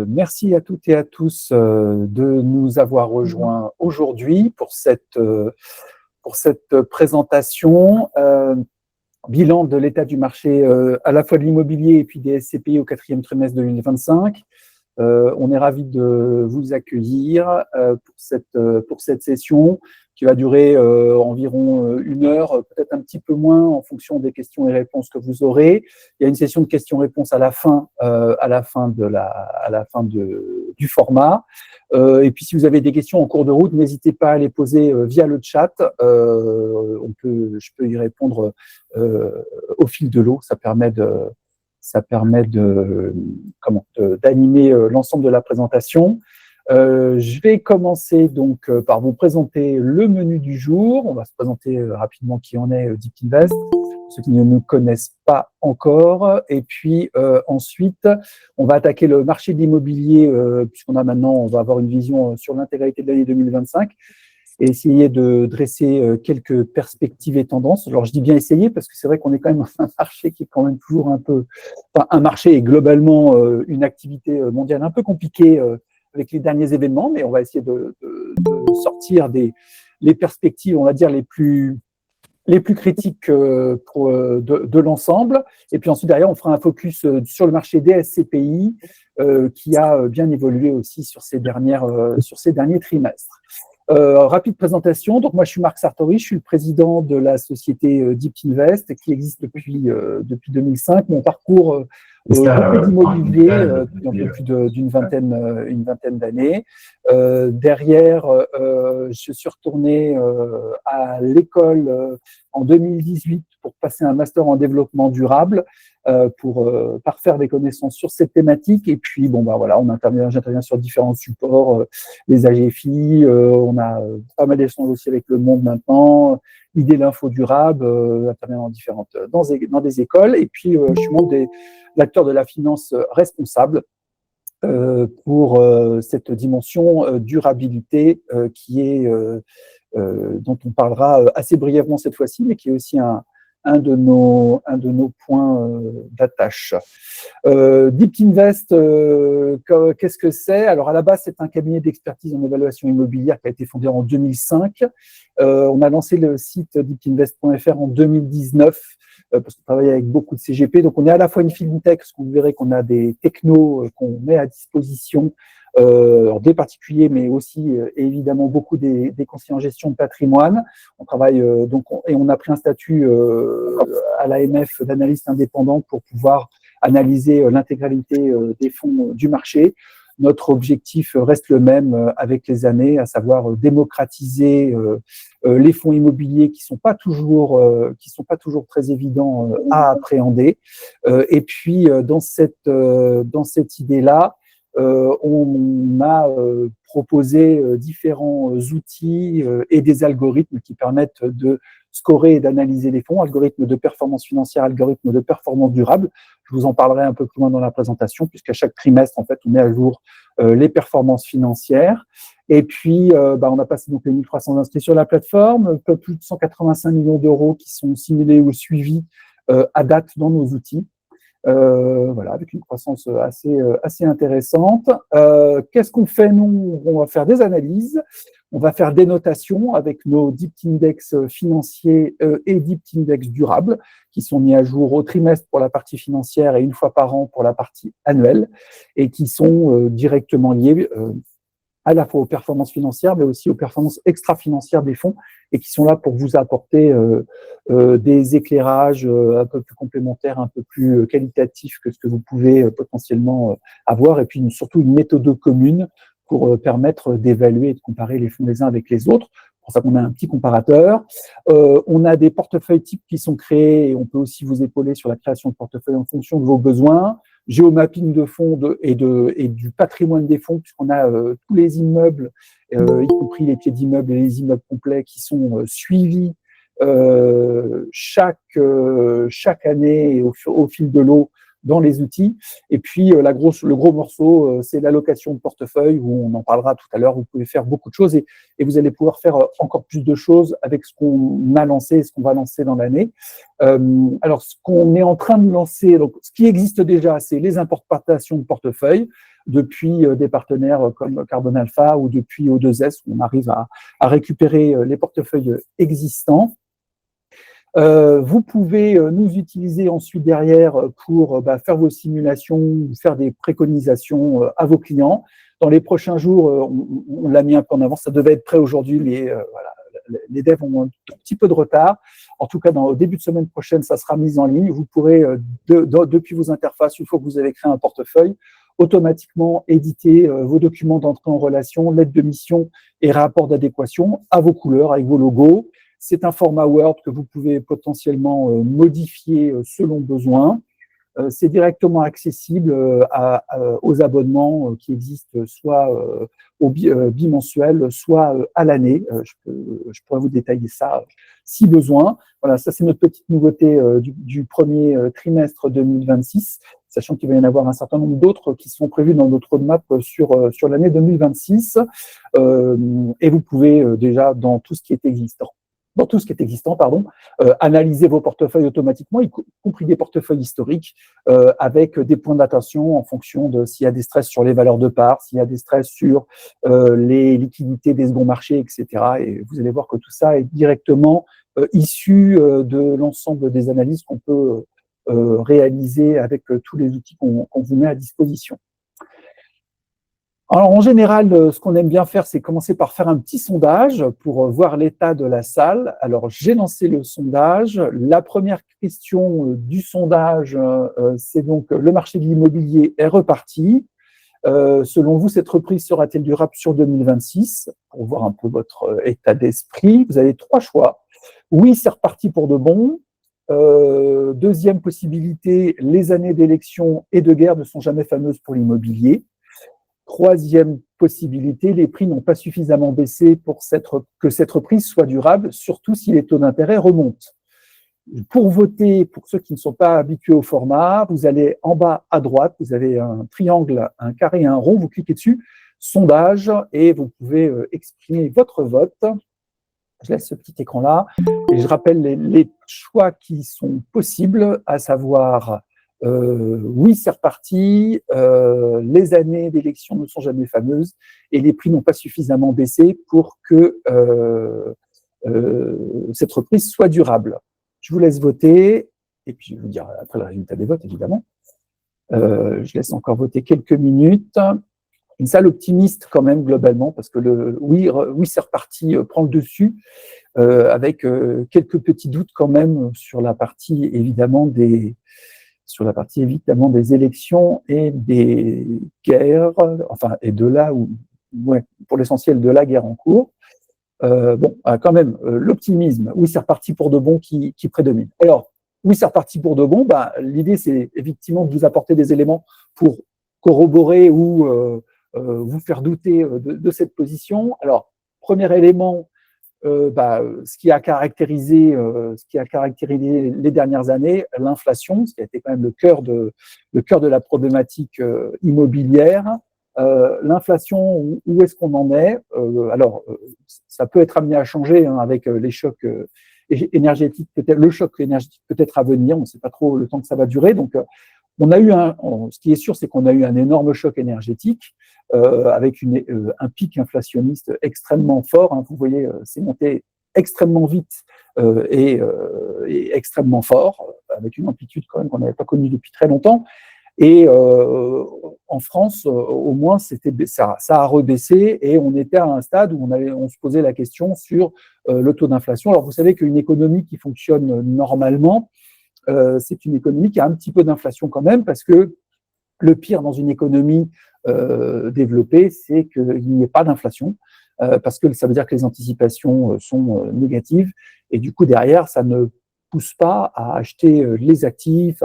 Merci à toutes et à tous de nous avoir rejoints aujourd'hui pour cette présentation. Bilan de l'état du marché à la fois de l'immobilier et puis des SCPI au quatrième trimestre 2025. On est ravis de vous accueillir pour cette session qui va durer environ 1 heure, peut-être un petit peu moins en fonction des questions et réponses que vous aurez. Il y a une session de questions-réponses à la fin du format. Et puis, si vous avez des questions en cours de route, n'hésitez pas à les poser via le chat. Je peux y répondre au fil de l'eau. Ça permet d'animer l'ensemble de la présentation. Je vais commencer donc par vous présenter le menu du jour. On va se présenter rapidement qui on est, Deep Invest, pour ceux qui ne nous connaissent pas encore. Et puis ensuite, on va attaquer le marché de l'immobilier, puisqu'on va avoir une vision sur l'intégralité de l'année 2025. Et essayer de dresser quelques perspectives et tendances. Alors, je dis bien essayer parce que c'est vrai qu'on est quand même dans un marché qui est quand même toujours un marché et globalement une activité mondiale un peu compliquée avec les derniers événements, mais on va essayer de sortir les perspectives, on va dire, les plus critiques de l'ensemble. Et puis ensuite, derrière, on fera un focus sur le marché des SCPI qui a bien évolué aussi sur ces derniers trimestres. Rapide présentation. Donc, moi, je suis Marc Sartori, je suis le président de la société Deep Invest qui existe depuis 2005. Mon parcours d'immobilier depuis un peu plus d'une vingtaine d'années. Derrière, je suis retourné à l'école en 2018 pour passer un master en développement durable pour parfaire des connaissances sur cette thématique. Et puis, j'interviens sur différents supports, les AGFI, on a pas mal d'échanges aussi avec Le Monde maintenant, l'idée l'info durable, intervient dans des écoles. Et puis, je suis membre de l'acteur de la finance responsable pour cette dimension durabilité dont on parlera assez brièvement cette fois-ci, mais qui est aussi un de nos points d'attache. Deep Invest, qu'est-ce que c'est? Alors, à la base, c'est un cabinet d'expertise en évaluation immobilière qui a été fondé en 2005. On a lancé le site deepinvest.fr en 2019 parce qu'on travaille avec beaucoup de CGP. Donc, on est à la fois une fintech, parce que vous verrez qu'on a des technos qu'on met à disposition des particuliers, mais aussi évidemment beaucoup des conseillers en gestion de patrimoine. On travaille et on a pris un statut à l'AMF d'analyste indépendant pour pouvoir analyser l'intégralité des fonds du marché. Notre objectif reste le même avec les années, à savoir démocratiser les fonds immobiliers qui sont pas toujours très évidents à appréhender. Et puis dans cette idée-là, on a proposé différents outils et des algorithmes qui permettent de scorer et d'analyser les fonds, algorithmes de performance financière, algorithmes de performance durable. Je vous en parlerai un peu plus loin dans la présentation, puisqu'à chaque trimestre, en fait, on met à jour les performances financières. Et puis, on a passé donc les 1300 inscrits sur la plateforme, un peu plus de 185 millions d'euros qui sont simulés ou suivis à date dans nos outils. Avec une croissance assez intéressante. Qu'est-ce qu'on fait, nous? On va faire des analyses, on va faire des notations avec nos Deep Index financiers et Deep Index durables qui sont mis à jour au trimestre pour la partie financière et une fois par an pour la partie annuelle et qui sont directement liés à la fois aux performances financières, mais aussi aux performances extra-financières des fonds, et qui sont là pour vous apporter des éclairages un peu plus complémentaires, un peu plus qualitatifs que ce que vous pouvez potentiellement avoir, et puis surtout une méthode commune pour permettre d'évaluer et de comparer les fonds les uns avec les autres. C'est pour ça qu'on a un petit comparateur. On a des portefeuilles types qui sont créés, et on peut aussi vous épauler sur la création de portefeuilles en fonction de vos besoins. Géomapping de fonds et du patrimoine des fonds, puisqu'on a tous les immeubles, y compris les pieds d'immeubles et les immeubles complets qui sont suivis chaque année et au fil de l'eau dans les outils. Et puis, le gros morceau, c'est l'allocation de portefeuille, où on en parlera tout à l'heure. Vous pouvez faire beaucoup de choses et vous allez pouvoir faire encore plus de choses avec ce qu'on a lancé et ce qu'on va lancer dans l'année. Alors, ce qu'on est en train de lancer, donc, ce qui existe déjà, c'est les importations de portefeuille. depuis des partenaires comme Carbone Alpha ou depuis O2S, où on arrive à récupérer les portefeuilles existants. Vous pouvez nous utiliser ensuite derrière pour faire vos simulations ou faire des préconisations à vos clients. Dans les prochains jours, on l'a mis un peu en avance, ça devait être prêt aujourd'hui, mais voilà, les devs ont un tout petit peu de retard. En tout cas, au début de semaine prochaine, ça sera mis en ligne. Vous pourrez, depuis vos interfaces, une fois que vous avez créé un portefeuille, automatiquement éditer vos documents d'entrée en relation, lettres de mission et rapports d'adéquation à vos couleurs, avec vos logos. C'est un format Word que vous pouvez potentiellement modifier selon besoin. C'est directement accessible aux abonnements qui existent soit au bimensuel, soit à l'année. Je pourrais vous détailler ça si besoin. Voilà, ça c'est notre petite nouveauté du premier trimestre 2026, sachant qu'il va y en avoir un certain nombre d'autres qui sont prévus dans notre roadmap sur l'année 2026. Et vous pouvez déjà, dans tout ce qui est existant, analyser vos portefeuilles automatiquement, y compris des portefeuilles historiques, avec des points d'attention en fonction de s'il y a des stress sur les valeurs de part, s'il y a des stress sur les liquidités des seconds marchés, etc. Et vous allez voir que tout ça est directement issu de l'ensemble des analyses qu'on peut réaliser avec tous les outils qu'on vous met à disposition. Alors, en général, ce qu'on aime bien faire, c'est commencer par faire un petit sondage pour voir l'état de la salle. Alors, j'ai lancé le sondage. La première question du sondage, c'est donc le marché de l'immobilier est reparti. Selon vous, cette reprise sera-t-elle durable sur 2026? Pour voir un peu votre état d'esprit, vous avez 3 choix. Oui, c'est reparti pour de bon. Deuxième possibilité, les années d'élection et de guerre ne sont jamais fameuses pour l'immobilier. Troisième possibilité, les prix n'ont pas suffisamment baissé pour que cette reprise soit durable, surtout si les taux d'intérêt remontent. Pour voter, pour ceux qui ne sont pas habitués au format, vous allez en bas à droite, vous avez un triangle, un carré et un rond, vous cliquez dessus, sondage, et vous pouvez exprimer votre vote. Je laisse ce petit écran-là, et je rappelle les choix qui sont possibles, à savoir oui, c'est reparti, les années d'élection ne sont jamais fameuses et les prix n'ont pas suffisamment baissé pour que cette reprise soit durable. Je vous laisse voter et puis je vais vous dire après le résultat des votes, évidemment. Je laisse encore voter quelques minutes. Une salle optimiste quand même globalement parce que le oui c'est reparti prend le dessus avec quelques petits doutes quand même sur la partie évidemment des élections et des guerres, enfin, et de là où, ouais, pour l'essentiel, de la guerre en cours. Quand même, l'optimisme, oui, c'est reparti pour de bon qui prédomine. Alors, oui, c'est reparti pour de bon, l'idée, c'est effectivement de vous apporter des éléments pour corroborer ou vous faire douter de cette position. Alors, premier élément, ce qui a caractérisé les dernières années, l'inflation, ce qui a été quand même le cœur de la problématique immobilière. L'inflation, où est-ce qu'on en est? Alors, ça peut être amené à changer avec les chocs énergétiques, peut-être le choc énergétique peut-être à venir. On ne sait pas trop le temps que ça va durer. Donc, on a eu ce qui est sûr, c'est qu'on a eu un énorme choc énergétique avec un pic inflationniste extrêmement fort. Hein, vous voyez, c'est monté extrêmement vite et extrêmement fort, avec une amplitude quand même qu'on n'avait pas connue depuis très longtemps. Et en France, au moins, ça a rebaissé et on était à un stade où on se posait la question sur le taux d'inflation. Alors, vous savez qu'une économie qui fonctionne normalement, c'est une économie qui a un petit peu d'inflation quand même, parce que le pire dans une économie développée, c'est qu'il n'y ait pas d'inflation, parce que ça veut dire que les anticipations sont négatives, et du coup, derrière, ça ne pousse pas à acheter les actifs,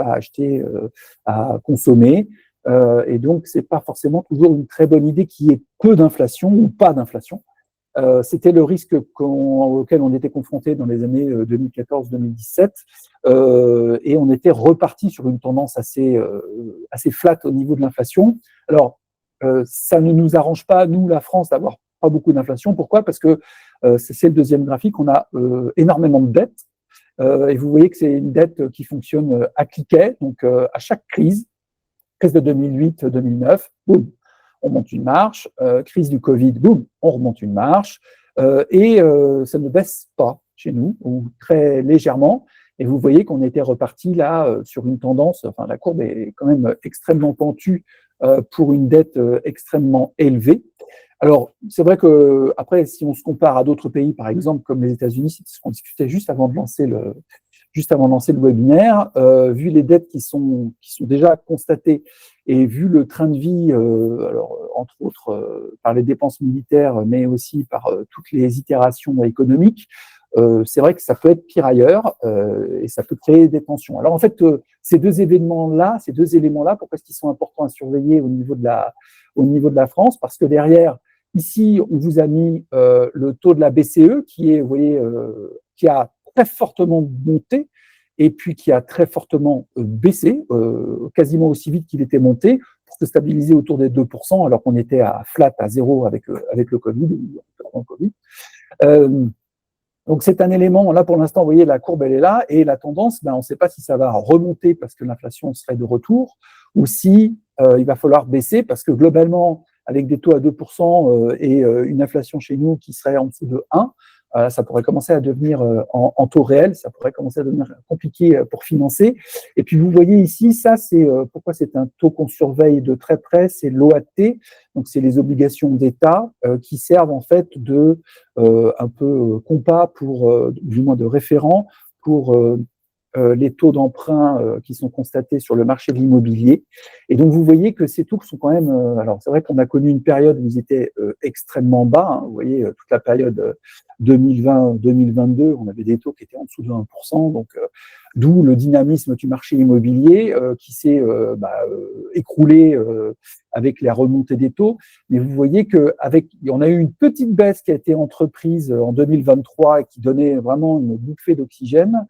à consommer, et donc, c'est pas forcément toujours une très bonne idée qu'il y ait peu d'inflation ou pas d'inflation. C'était le risque auquel on était confronté dans les années 2014-2017, et on était reparti sur une tendance assez flat au niveau de l'inflation. Alors, ça ne nous arrange pas, nous, la France, d'avoir pas beaucoup d'inflation. Pourquoi? Parce que c'est le deuxième graphique, on a énormément de dettes, et vous voyez que c'est une dette qui fonctionne à cliquet, donc à chaque crise de 2008-2009, boum, on monte une marche, crise du Covid, boum, on remonte une marche, et ça ne baisse pas chez nous, ou très légèrement. Et vous voyez qu'on était reparti là sur une tendance, enfin la courbe est quand même extrêmement pentue pour une dette extrêmement élevée. Alors, c'est vrai que après, si on se compare à d'autres pays, par exemple, comme les États-Unis, c'est ce qu'on discutait juste avant de lancer le webinaire, vu les dettes qui sont déjà constatées et vu le train de vie, alors entre autres par les dépenses militaires, mais aussi par toutes les itérations économiques, c'est vrai que ça peut être pire ailleurs et ça peut créer des tensions. Alors en fait, ces deux éléments-là, pourquoi est-ce qu'ils sont importants à surveiller au niveau de la France? Parce que derrière, ici, on vous a mis le taux de la BCE qui est, vous voyez, qui a très fortement monté et puis qui a très fortement baissé, quasiment aussi vite qu'il était monté, pour se stabiliser autour des 2%, alors qu'on était à flat, à zéro avec le Covid, ou Covid. Donc, c'est un élément, là, pour l'instant, vous voyez, la courbe, elle est là, et la tendance, on ne sait pas si ça va remonter parce que l'inflation serait de retour, ou si il va falloir baisser, parce que globalement, avec des taux à 2% et une inflation chez nous qui serait en dessous de 1, ça pourrait commencer à devenir, en taux réel, ça pourrait commencer à devenir compliqué pour financer. Et puis, vous voyez ici, ça, c'est pourquoi c'est un taux qu'on surveille de très près, c'est l'OAT, donc c'est les obligations d'État qui servent en fait de un peu compas pour, du moins de référent pour les taux d'emprunt qui sont constatés sur le marché de l'immobilier. Et donc, vous voyez que ces taux sont quand même… alors, c'est vrai qu'on a connu une période où ils étaient extrêmement bas. Hein, vous voyez, toute la période 2020-2022, on avait des taux qui étaient en dessous de 1%. Donc, d'où le dynamisme du marché immobilier qui s'est écroulé avec la remontée des taux. Mais vous voyez qu'on a eu une petite baisse qui a été entreprise en 2023 et qui donnait vraiment une bouffée d'oxygène.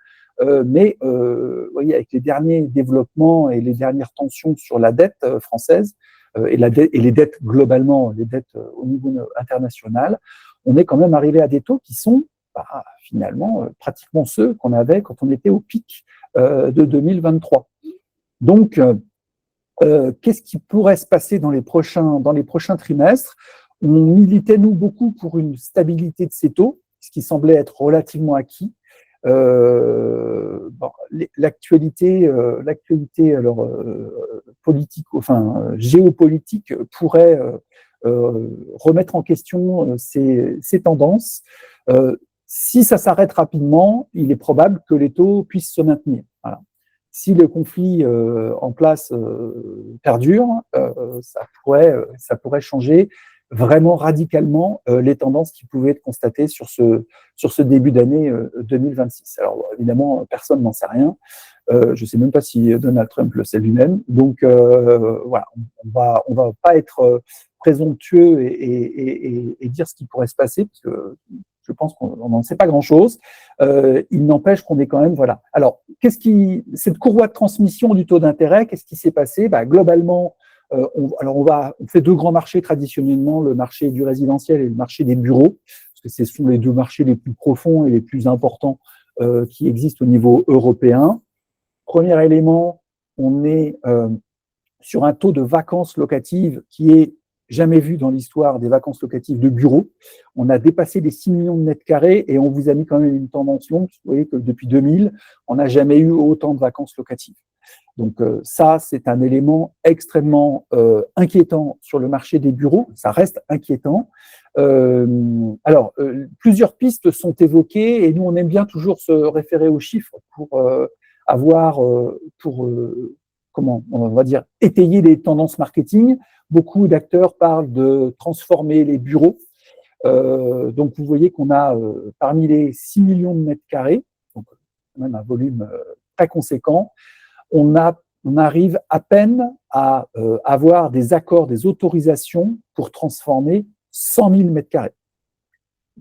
Mais vous voyez, avec les derniers développements et les dernières tensions sur la dette française et les dettes globalement, les dettes au niveau international, on est quand même arrivé à des taux qui sont finalement pratiquement ceux qu'on avait quand on était au pic de 2023. Donc, qu'est-ce qui pourrait se passer dans les prochains trimestres? On militait, nous, beaucoup pour une stabilité de ces taux, ce qui semblait être relativement acquis. L'actualité alors politique, enfin géopolitique pourrait remettre en question ces tendances. Si ça s'arrête rapidement, il est probable que les taux puissent se maintenir. Voilà. Si le conflit en place perdure, ça pourrait changer vraiment radicalement les tendances qui pouvaient être constatées sur ce début d'année 2026. Alors évidemment, personne n'en sait rien. Je ne sais même pas si Donald Trump le sait lui-même. Donc voilà, on va pas être présomptueux et dire ce qui pourrait se passer, parce que je pense qu'on n'en sait pas grand-chose. Il n'empêche qu'on est quand même… Voilà. Alors, cette courroie de transmission du taux d'intérêt, qu'est-ce qui s'est passé? Globalement, on fait deux grands marchés traditionnellement, le marché du résidentiel et le marché des bureaux, parce que ce sont les deux marchés les plus profonds et les plus importants qui existent au niveau européen. Premier élément, on est sur un taux de vacances locatives qui est jamais vu dans l'histoire des vacances locatives de bureaux. On a dépassé les 6 millions de mètres carrés et on vous a mis quand même une tendance longue. Vous voyez que depuis 2000, on n'a jamais eu autant de vacances locatives. Donc ça, c'est un élément extrêmement inquiétant sur le marché des bureaux. Ça reste inquiétant. Plusieurs pistes sont évoquées et nous, on aime bien toujours se référer aux chiffres pour comment on va dire, étayer les tendances marketing. Beaucoup d'acteurs parlent de transformer les bureaux. Donc, vous voyez qu'on a parmi les 6 millions de mètres carrés, donc quand même un volume très conséquent, on arrive à peine à avoir des accords, des autorisations pour transformer 100 000 mètres carrés.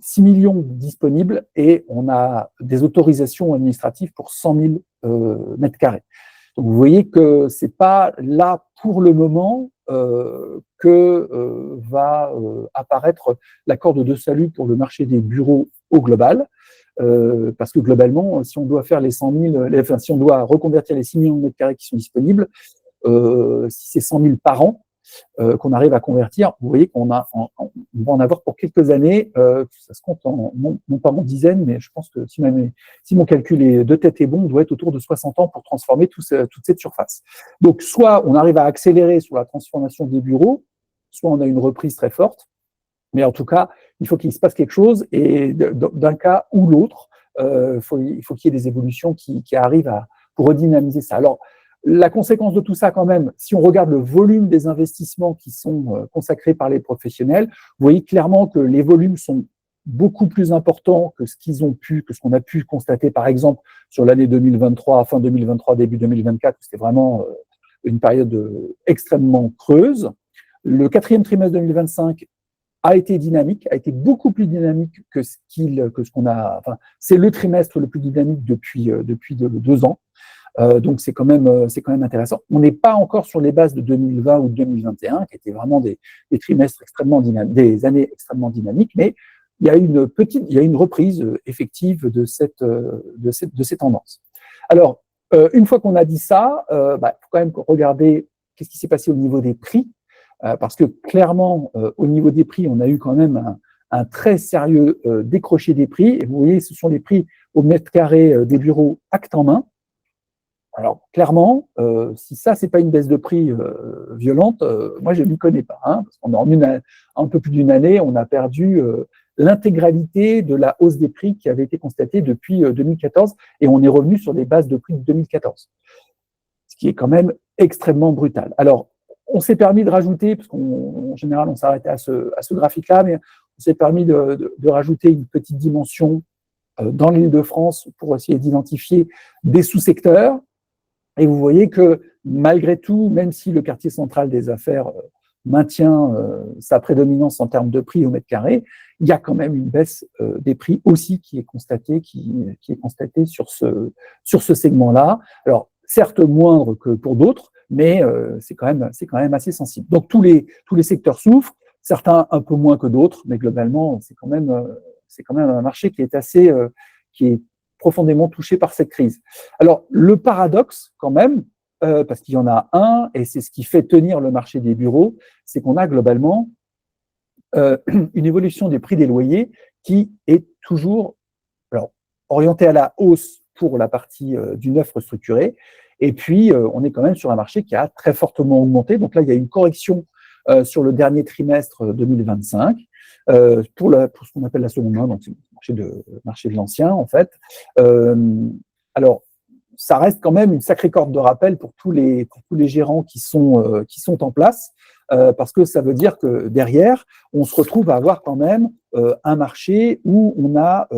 6 millions disponibles et on a des autorisations administratives pour 100 000 mètres carrés. Donc, vous voyez que ce n'est pas là pour le moment que va apparaître la corde de salut pour le marché des bureaux au global. Parce que globalement, si on doit faire les 100 000, si on doit reconvertir les 6 millions de mètres carrés qui sont disponibles, si c'est 100 000 par an, qu'on arrive à convertir, vous voyez qu'on va en avoir pour quelques années, ça se compte non pas en dizaines, mais je pense que si mon calcul de tête est bon, on doit être autour de 60 ans pour transformer toute cette surface. Donc, soit on arrive à accélérer sur la transformation des bureaux, soit on a une reprise très forte, mais en tout cas, il faut qu'il se passe quelque chose, et d'un cas ou l'autre, il faut qu'il y ait des évolutions qui arrivent pour redynamiser ça. Alors, la conséquence de tout ça, quand même, si on regarde le volume des investissements qui sont consacrés par les professionnels, vous voyez clairement que les volumes sont beaucoup plus importants que ce qu'on a pu constater, par exemple, sur l'année 2023, fin 2023, début 2024, c'était vraiment une période extrêmement creuse. Le quatrième trimestre 2025 a été dynamique, a été beaucoup plus dynamique que ce qu'on a. Enfin, c'est le trimestre le plus dynamique depuis 2 ans. Donc c'est quand même intéressant. On n'est pas encore sur les bases de 2020 ou de 2021, qui étaient vraiment des trimestres extrêmement dynamiques, des années extrêmement dynamiques, mais il y a une reprise effective de ces tendances. Alors, une fois qu'on a dit ça, faut quand même regarder qu'est-ce qui s'est passé au niveau des prix, parce que clairement, au niveau des prix, on a eu quand même un très sérieux décroché des prix. Et vous voyez, ce sont les prix au mètre carré des bureaux acte en main. Alors, clairement, si ça, c'est pas une baisse de prix violente, moi, je ne m'y connais pas. Parce qu'en un peu plus d'une année, on a perdu l'intégralité de la hausse des prix qui avait été constatée depuis 2014, et on est revenu sur les bases de prix de 2014, ce qui est quand même extrêmement brutal. Alors, on s'est permis de rajouter, parce qu'en général, on s'arrêtait à ce graphique-là, mais on s'est permis de rajouter une petite dimension dans l'Île-de-France pour essayer d'identifier des sous-secteurs. Et vous voyez que malgré tout, même si le quartier central des affaires maintient sa prédominance en termes de prix au mètre carré, il y a quand même une baisse des prix aussi qui est constatée sur ce segment-là. Alors, certes moindre que pour d'autres, mais c'est quand même assez sensible. Donc tous les secteurs souffrent, certains un peu moins que d'autres, mais globalement, c'est quand même un marché qui est profondément touché par cette crise. Alors, le paradoxe, quand même, parce qu'il y en a un, et c'est ce qui fait tenir le marché des bureaux, c'est qu'on a globalement une évolution des prix des loyers qui est toujours orientée à la hausse pour la partie du neuf restructuré, et puis on est quand même sur un marché qui a très fortement augmenté. Donc là, il y a une correction sur le dernier trimestre 2025 pour ce qu'on appelle la seconde main, donc c'est le marché de l'ancien en fait. Alors, ça reste quand même une sacrée corde de rappel pour tous les gérants qui sont en place, parce que ça veut dire que derrière, on se retrouve à avoir quand même un marché où on a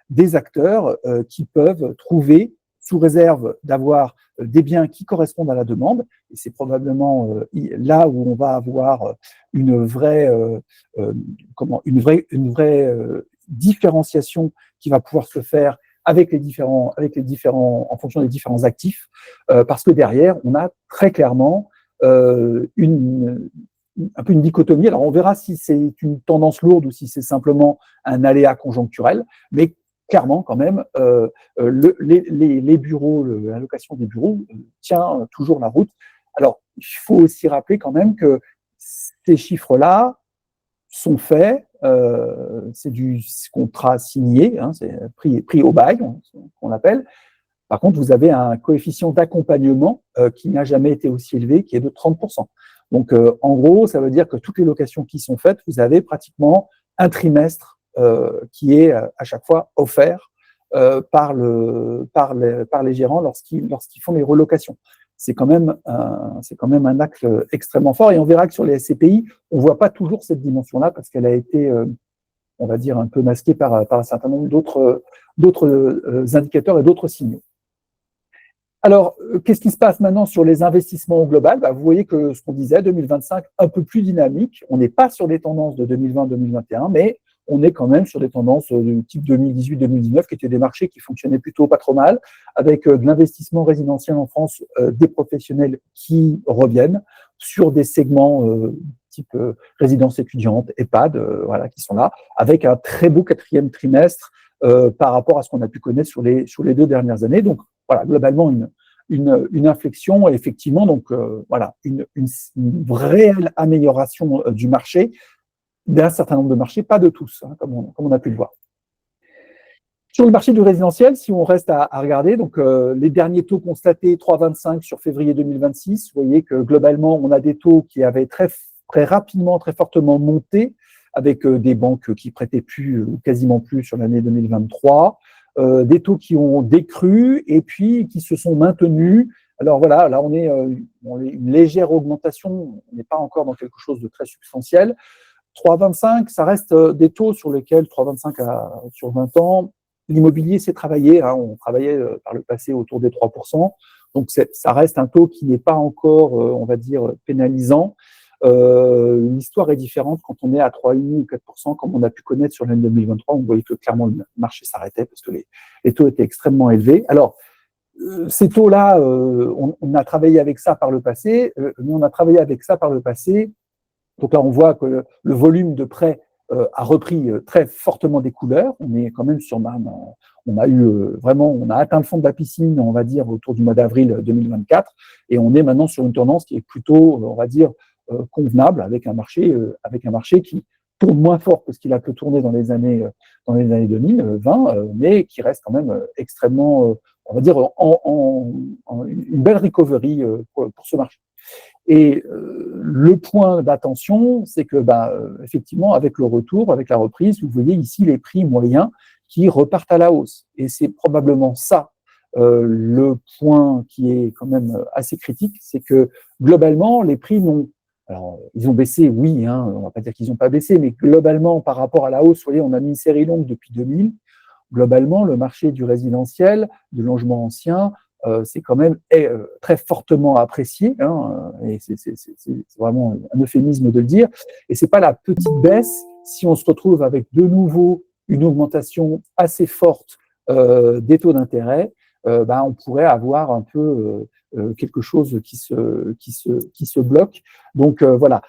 des acteurs qui peuvent trouver, sous réserve d'avoir des biens qui correspondent à la demande, et c'est probablement là où on va avoir une vraie différenciation qui va pouvoir se faire avec les différents, en fonction des différents actifs, parce que derrière, on a très clairement un peu une dichotomie. Alors, on verra si c'est une tendance lourde ou si c'est simplement un aléa conjoncturel, mais clairement, quand même, les bureaux, la location des bureaux tient toujours la route. Alors, il faut aussi rappeler quand même que ces chiffres-là sont faits, c'est du contrat signé, c'est prix au bail, qu'on l'appelle. Par contre, vous avez un coefficient d'accompagnement qui n'a jamais été aussi élevé, qui est de 30%. Donc, en gros, ça veut dire que toutes les locations qui sont faites, vous avez pratiquement un trimestre qui est à chaque fois offert par les gérants lorsqu'ils font les relocations. C'est quand même un acte extrêmement fort, et on verra que sur les SCPI, on ne voit pas toujours cette dimension-là parce qu'elle a été, on va dire, un peu masquée par un certain nombre d'autres indicateurs et d'autres signaux. Alors, qu'est-ce qui se passe maintenant sur les investissements au global ? Vous voyez que ce qu'on disait, 2025, un peu plus dynamique. On n'est pas sur des tendances de 2020-2021, mais on est quand même sur des tendances du type 2018-2019, qui étaient des marchés qui fonctionnaient plutôt pas trop mal, avec de l'investissement résidentiel en France, des professionnels qui reviennent sur des segments type résidence étudiante, EHPAD, qui sont là, avec un très beau quatrième trimestre par rapport à ce qu'on a pu connaître sur les 2 dernières années. Donc, voilà, globalement, une inflexion, et effectivement, donc voilà, une réelle amélioration du marché, d'un certain nombre de marchés, pas de tous, hein, comme on a pu le voir. Sur le marché du résidentiel, si on reste à regarder, donc les derniers taux constatés, 3,25 sur février 2026, vous voyez que globalement, on a des taux qui avaient très rapidement, très fortement monté, avec des banques qui prêtaient plus ou quasiment plus sur l'année 2023, des taux qui ont décru et puis qui se sont maintenus. Alors voilà, là on est une légère augmentation, on n'est pas encore dans quelque chose de très substantiel. 3,25, ça reste des taux sur lesquels 3,25 sur 20 ans, l'immobilier s'est travaillé, hein, on travaillait par le passé autour des 3%, donc ça reste un taux qui n'est pas encore, on va dire, pénalisant. L'histoire est différente quand on est à 3,5 ou 4%, comme on a pu connaître sur l'année 2023, on voyait que clairement le marché s'arrêtait parce que les taux étaient extrêmement élevés. Alors, ces taux-là, on a travaillé avec ça par le passé, mais on a travaillé avec ça par le passé. Donc là, on voit que le volume de prêts a repris très fortement des couleurs. On est quand même sur on a eu vraiment, on a atteint le fond de la piscine, on va dire, autour du mois d'avril 2024, et on est maintenant sur une tendance qui est plutôt, on va dire, convenable, avec un marché qui tourne moins fort que ce qu'il a pu tourner dans les années 2020, mais qui reste quand même extrêmement, on va dire, une belle recovery pour ce marché. Et le point d'attention, c'est que, effectivement, avec le retour, avec la reprise, vous voyez ici les prix moyens qui repartent à la hausse. Et c'est probablement ça le point qui est quand même assez critique, c'est que globalement, les prix alors, ils ont baissé, oui, hein, on ne va pas dire qu'ils n'ont pas baissé, mais globalement, par rapport à la hausse, vous voyez, on a mis une série longue depuis 2000. Globalement, le marché du résidentiel, du logement ancien, c'est quand même très fortement apprécié, hein, et c'est vraiment un euphémisme de le dire. Et c'est pas la petite baisse si on se retrouve avec de nouveau une augmentation assez forte des taux d'intérêt, on pourrait avoir un peu quelque chose qui se bloque. Donc voilà.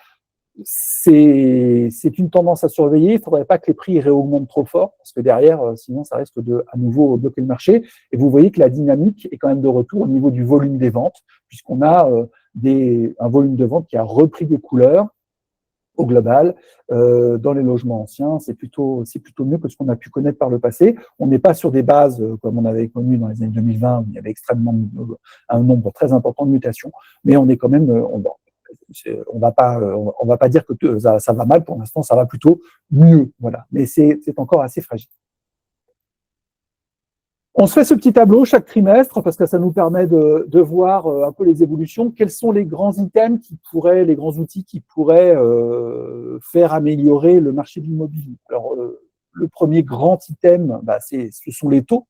C'est une tendance à surveiller. Il ne faudrait pas que les prix réaugmentent trop fort, parce que derrière, sinon, ça risque de à nouveau bloquer le marché. Et vous voyez que la dynamique est quand même de retour au niveau du volume des ventes, puisqu'on a un volume de ventes qui a repris des couleurs au global. Dans les logements anciens, c'est plutôt mieux que ce qu'on a pu connaître par le passé. On n'est pas sur des bases comme on avait connu dans les années 2020, où il y avait un nombre très important de mutations, mais on est quand même, on va pas dire que ça va mal. Pour l'instant, ça va plutôt mieux, voilà. Mais c'est encore assez fragile. On se fait ce petit tableau chaque trimestre parce que ça nous permet de voir un peu les évolutions. Quels sont les grands items les grands outils qui pourraient faire améliorer le marché de l'immobilier? Alors, le premier grand item, ce sont les taux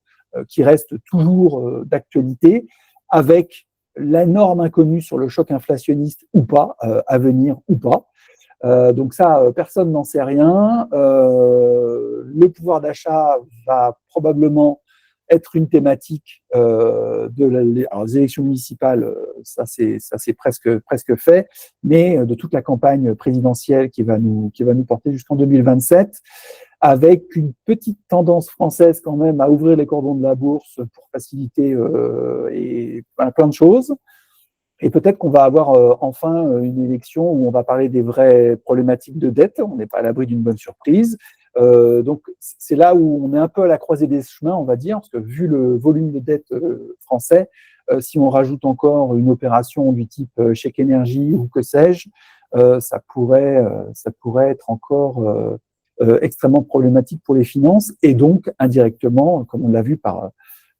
qui restent toujours d'actualité, avec la norme inconnue sur le choc inflationniste ou pas, à venir ou pas. Donc ça, personne n'en sait rien. Le pouvoir d'achat va probablement être une thématique alors, les élections municipales, ça c'est presque fait, mais de toute la campagne présidentielle qui va nous porter jusqu'en 2027, avec une petite tendance française quand même à ouvrir les cordons de la bourse pour faciliter et plein de choses. Et peut-être qu'on va avoir enfin une élection où on va parler des vraies problématiques de dette. On n'est pas à l'abri d'une bonne surprise. Donc, c'est là où on est un peu à la croisée des chemins, on va dire, parce que vu le volume de dette français, si on rajoute encore une opération du type chèque énergie ou que sais-je, ça pourrait être encore extrêmement problématique pour les finances et donc indirectement, comme on l'a vu par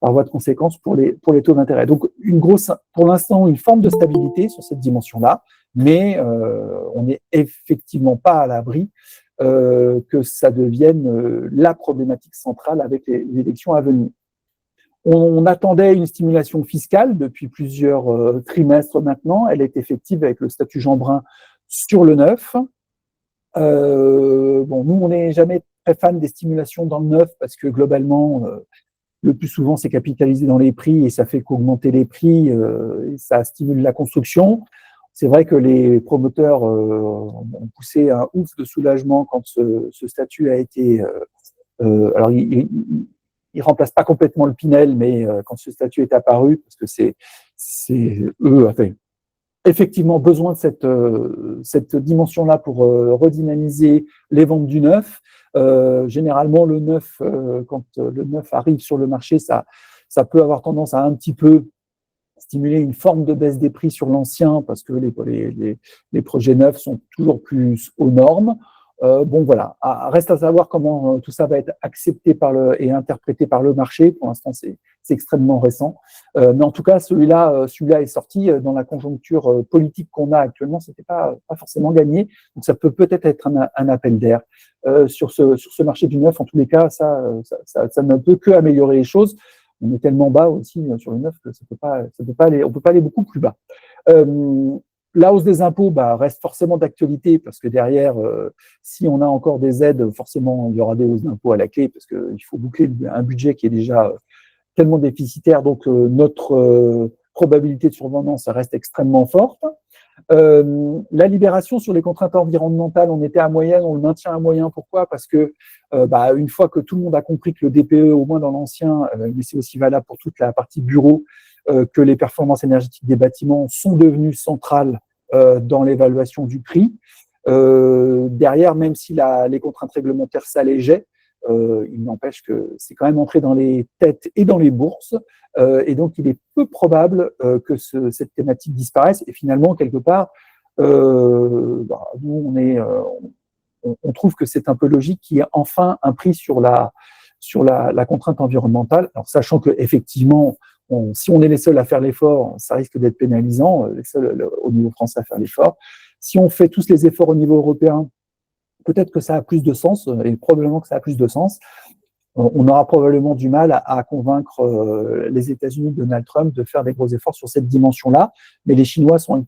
voie de conséquence pour les taux d'intérêt. Donc, pour l'instant, une forme de stabilité sur cette dimension-là, mais on n'est effectivement pas à l'abri que ça devienne la problématique centrale avec les élections à venir. On attendait une stimulation fiscale depuis plusieurs trimestres maintenant. Elle est effective avec le statut Jeanbrun sur le neuf. Nous, on n'est jamais très fan des stimulations dans le neuf parce que globalement, le plus souvent, c'est capitalisé dans les prix et ça fait qu'augmenter les prix, et ça stimule la construction. C'est vrai que les promoteurs ont poussé un ouf de soulagement quand ce statut a été… alors, il ils remplacent pas complètement le Pinel, mais quand ce statut est apparu, parce que c'est eux, enfin, effectivement besoin de cette dimension-là pour redynamiser les ventes du neuf. Généralement, le neuf, quand le neuf arrive sur le marché, ça peut avoir tendance à un petit peu stimuler une forme de baisse des prix sur l'ancien parce que les projets neufs sont toujours plus aux normes. Bon, voilà. Reste à savoir comment tout ça va être accepté et interprété par le marché. Pour l'instant, c'est extrêmement récent. Mais en tout cas, celui-là est sorti dans la conjoncture politique qu'on a actuellement. C'était pas forcément gagné. Donc, ça peut peut-être être un appel d'air sur ce marché du neuf. En tous les cas, ça ne peut que améliorer les choses. On est tellement bas aussi sur le neuf que ça peut pas aller, on peut pas aller beaucoup plus bas. La hausse des impôts reste forcément d'actualité parce que derrière, si on a encore des aides, forcément, il y aura des hausses d'impôts à la clé parce qu'il faut boucler un budget qui est déjà tellement déficitaire. Donc, notre probabilité de survenance reste extrêmement forte. La libération sur les contraintes environnementales, on était à moyenne, on le maintient à moyen. Pourquoi? Parce que une fois que tout le monde a compris que le DPE, au moins dans l'ancien, mais c'est aussi valable pour toute la partie bureau, que les performances énergétiques des bâtiments sont devenues centrales dans l'évaluation du prix. Derrière, même si les contraintes réglementaires s'allégeaient, il n'empêche que c'est quand même entré dans les têtes et dans les bourses. Et donc, il est peu probable que cette thématique disparaisse. Et finalement, quelque part, nous, on trouve que c'est un peu logique qu'il y ait enfin un prix sur la contrainte environnementale. Alors, sachant qu'effectivement, si on est les seuls à faire l'effort, ça risque d'être pénalisant, les seuls au niveau français à faire l'effort. Si on fait tous les efforts au niveau européen, peut-être que ça a plus de sens, et probablement que ça a plus de sens. On aura probablement du mal à convaincre les États-Unis de Donald Trump de faire des gros efforts sur cette dimension-là, mais les Chinois sont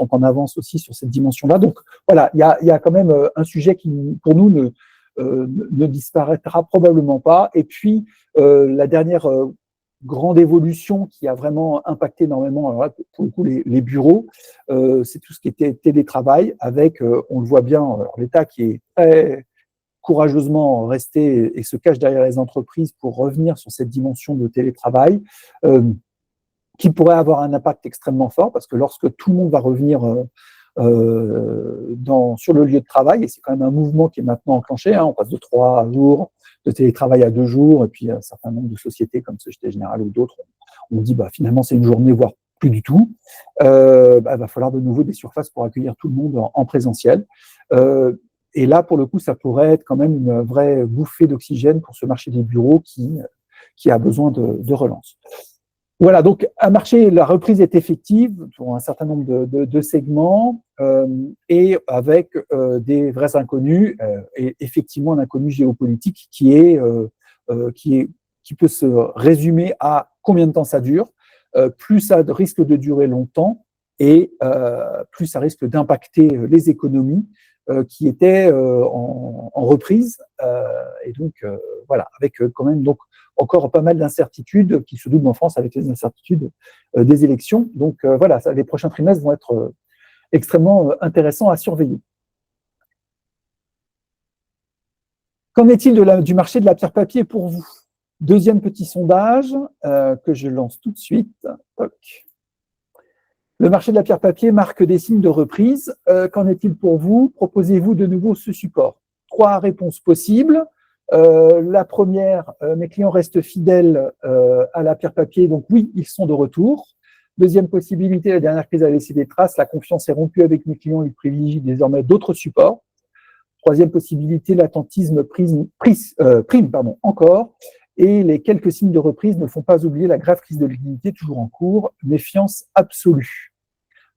en avance aussi sur cette dimension-là. Donc voilà, il y a quand même un sujet qui, pour nous, ne disparaîtra probablement pas. Et puis, la dernière grande évolution qui a vraiment impacté énormément, alors là, pour le coup, les bureaux, c'est tout ce qui était télétravail, avec, on le voit bien, l'État qui est très courageusement resté et se cache derrière les entreprises pour revenir sur cette dimension de télétravail, qui pourrait avoir un impact extrêmement fort, parce que lorsque tout le monde va revenir sur le lieu de travail, et c'est quand même un mouvement qui est maintenant enclenché, on passe de 3 jours de télétravail à 2 jours, et puis un certain nombre de sociétés comme Société Générale ou d'autres, on dit finalement c'est une journée, voire plus du tout. Va falloir de nouveau des surfaces pour accueillir tout le monde en présentiel. Et là, pour le coup, ça pourrait être quand même une vraie bouffée d'oxygène pour ce marché des bureaux qui a besoin de relance. Voilà, donc un marché, la reprise est effective pour un certain nombre de segments et avec des vrais inconnus et effectivement un inconnu géopolitique qui peut se résumer à combien de temps ça dure. Plus ça risque de durer longtemps et plus ça risque d'impacter les économies qui étaient en reprise. Et donc, voilà, avec quand même encore pas mal d'incertitudes qui se doublent en France avec les incertitudes des élections. Donc, voilà, les prochains trimestres vont être extrêmement intéressants à surveiller. Qu'en est-il du marché de la pierre-papier pour vous? Deuxième petit sondage que je lance tout de suite. Toc. Le marché de la pierre-papier marque des signes de reprise. Qu'en est-il pour vous? Proposez-vous de nouveau ce support? 3 réponses possibles. La première, mes clients restent fidèles à la pierre-papier, donc oui, ils sont de retour. Deuxième possibilité, la dernière crise a laissé des traces, la confiance est rompue avec mes clients, ils privilégient désormais d'autres supports. Troisième possibilité, l'attentisme prime encore. Et les quelques signes de reprise ne font pas oublier la grave crise de liquidité toujours en cours. Méfiance absolue.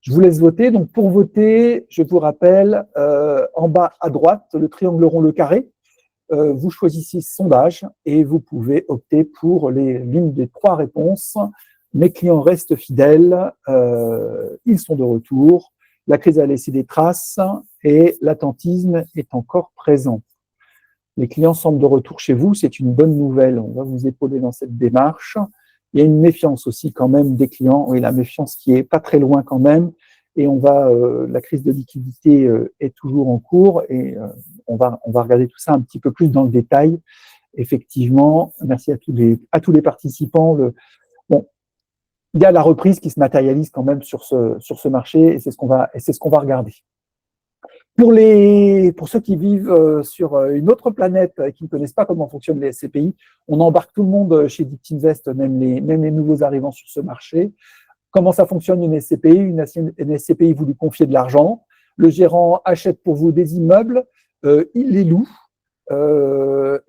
Je vous laisse voter. Donc, pour voter, je vous rappelle, en bas à droite, le triangle rond, le carré. Vous choisissez sondage et vous pouvez opter pour l'une des 3 réponses. Mes clients restent fidèles, ils sont de retour, la crise a laissé des traces et l'attentisme est encore présent. Les clients semblent de retour chez vous, c'est une bonne nouvelle, on va vous épauler dans cette démarche. Il y a une méfiance aussi quand même des clients, et la méfiance qui est pas très loin quand même, et la crise de liquidité est toujours en cours, et on va regarder tout ça un petit peu plus dans le détail, effectivement, merci à tous les participants. Bon, il y a la reprise qui se matérialise quand même sur ce marché et c'est ce qu'on va regarder. Pour ceux qui vivent sur une autre planète et qui ne connaissent pas comment fonctionnent les SCPI, on embarque tout le monde chez Deep Invest, même les nouveaux arrivants sur ce marché. Comment ça fonctionne une SCPI? Une SCPI, vous lui confiez de l'argent, le gérant achète pour vous des immeubles, il les loue,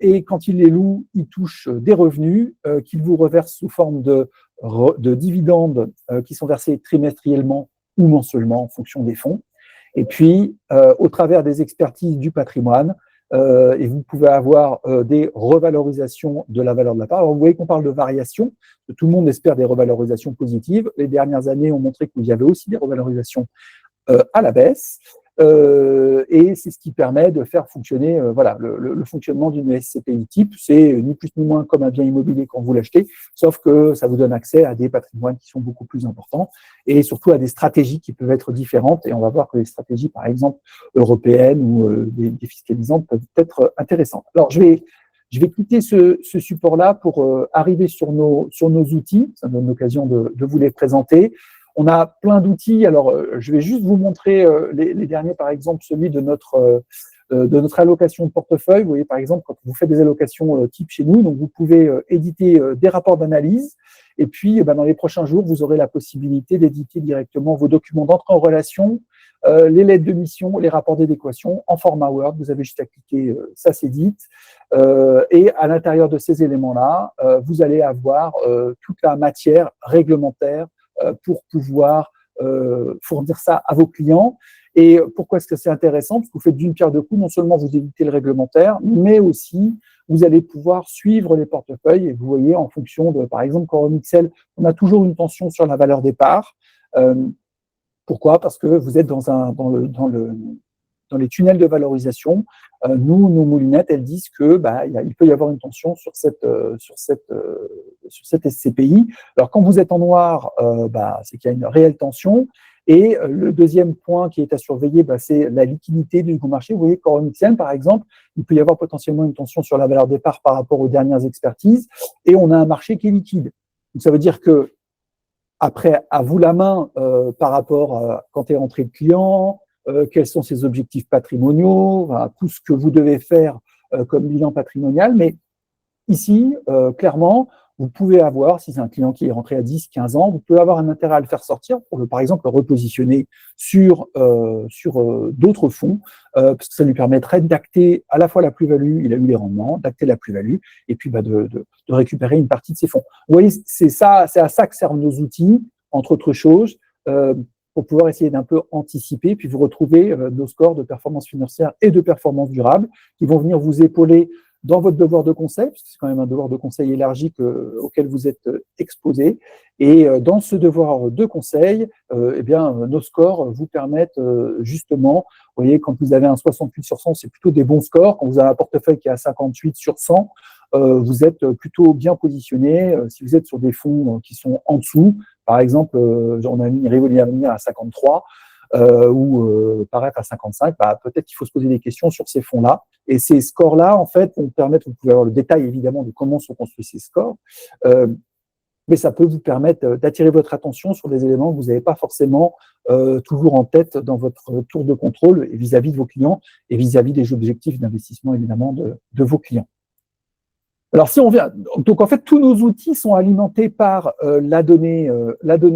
et quand il les loue, il touche des revenus qu'il vous reverse sous forme de dividendes qui sont versés trimestriellement ou mensuellement en fonction des fonds. Et puis, au travers des expertises du patrimoine, et vous pouvez avoir des revalorisations de la valeur de la part. Alors, vous voyez qu'on parle de variation. Tout le monde espère des revalorisations positives. Les dernières années ont montré qu'il y avait aussi des revalorisations à la baisse. Et c'est ce qui permet de faire fonctionner le fonctionnement d'une SCPI type. C'est ni plus ni moins comme un bien immobilier quand vous l'achetez, sauf que ça vous donne accès à des patrimoines qui sont beaucoup plus importants et surtout à des stratégies qui peuvent être différentes. Et on va voir que les stratégies, par exemple, européennes ou défiscalisantes peuvent être intéressantes. Alors, je vais quitter ce support-là pour arriver sur nos outils. Ça me donne l'occasion de vous les présenter. On a plein d'outils. Alors, je vais juste vous montrer les derniers, par exemple, celui de notre allocation de portefeuille. Vous voyez, par exemple, quand vous faites des allocations type chez nous, donc vous pouvez éditer des rapports d'analyse. Et puis, dans les prochains jours, vous aurez la possibilité d'éditer directement vos documents d'entrée en relation, les lettres de mission, les rapports d'adéquation en format Word. Vous avez juste à cliquer, ça s'édite. Et à l'intérieur de ces éléments-là, vous allez avoir toute la matière réglementaire pour pouvoir fournir ça à vos clients. Et pourquoi est-ce que c'est intéressant? Parce que vous faites d'une pierre deux coups, non seulement vous évitez le réglementaire, mais aussi vous allez pouvoir suivre les portefeuilles. Et vous voyez, en fonction de, par exemple, Coromixel, on a toujours une tension sur la valeur des parts. Pourquoi? Parce que vous êtes dans les tunnels de valorisation. Nous, nos moulinettes, elles disent que il peut y avoir une tension sur cette SCPI. Alors, quand vous êtes en noir, c'est qu'il y a une réelle tension. Et le deuxième point qui est à surveiller, c'est la liquidité du marché. Vous voyez, Coromixel, par exemple, il peut y avoir potentiellement une tension sur la valeur des parts par rapport aux dernières expertises. Et on a un marché qui est liquide. Donc, ça veut dire que après, à vous la main par rapport à quand est rentré le client, quels sont ses objectifs patrimoniaux, tout ce que vous devez faire comme bilan patrimonial. Mais ici, clairement, vous pouvez avoir, si c'est un client qui est rentré à 10, 15 ans, vous pouvez avoir un intérêt à le faire sortir pour, par exemple, le repositionner sur d'autres fonds, parce que ça lui permettrait d'acter à la fois la plus-value, il a eu les rendements, d'acter la plus-value, et puis de récupérer une partie de ses fonds. Vous voyez, c'est à ça que servent nos outils, entre autres choses, pour pouvoir essayer d'un peu anticiper, puis vous retrouver nos scores de performance financière et de performance durable qui vont venir vous épauler dans votre devoir de conseil, parce que c'est quand même un devoir de conseil élargi auquel vous êtes exposé. Et dans ce devoir de conseil, nos scores vous permettent justement, vous voyez, quand vous avez un 68 sur 100, c'est plutôt des bons scores. Quand vous avez un portefeuille qui est à 58 sur 100, vous êtes plutôt bien positionné. Si vous êtes sur des fonds qui sont en dessous, par exemple, on a mis Rivoli Avenir à 53, ou Paref à 55, peut-être qu'il faut se poser des questions sur ces fonds-là. Et ces scores-là, en fait, vont permettre, vous pouvez avoir le détail évidemment de comment sont construits ces scores, mais ça peut vous permettre d'attirer votre attention sur des éléments que vous n'avez pas forcément toujours en tête dans votre tour de contrôle et vis-à-vis de vos clients et vis-à-vis des objectifs d'investissement évidemment de vos clients. Alors, si on vient, donc en fait, tous nos outils sont alimentés par la donnée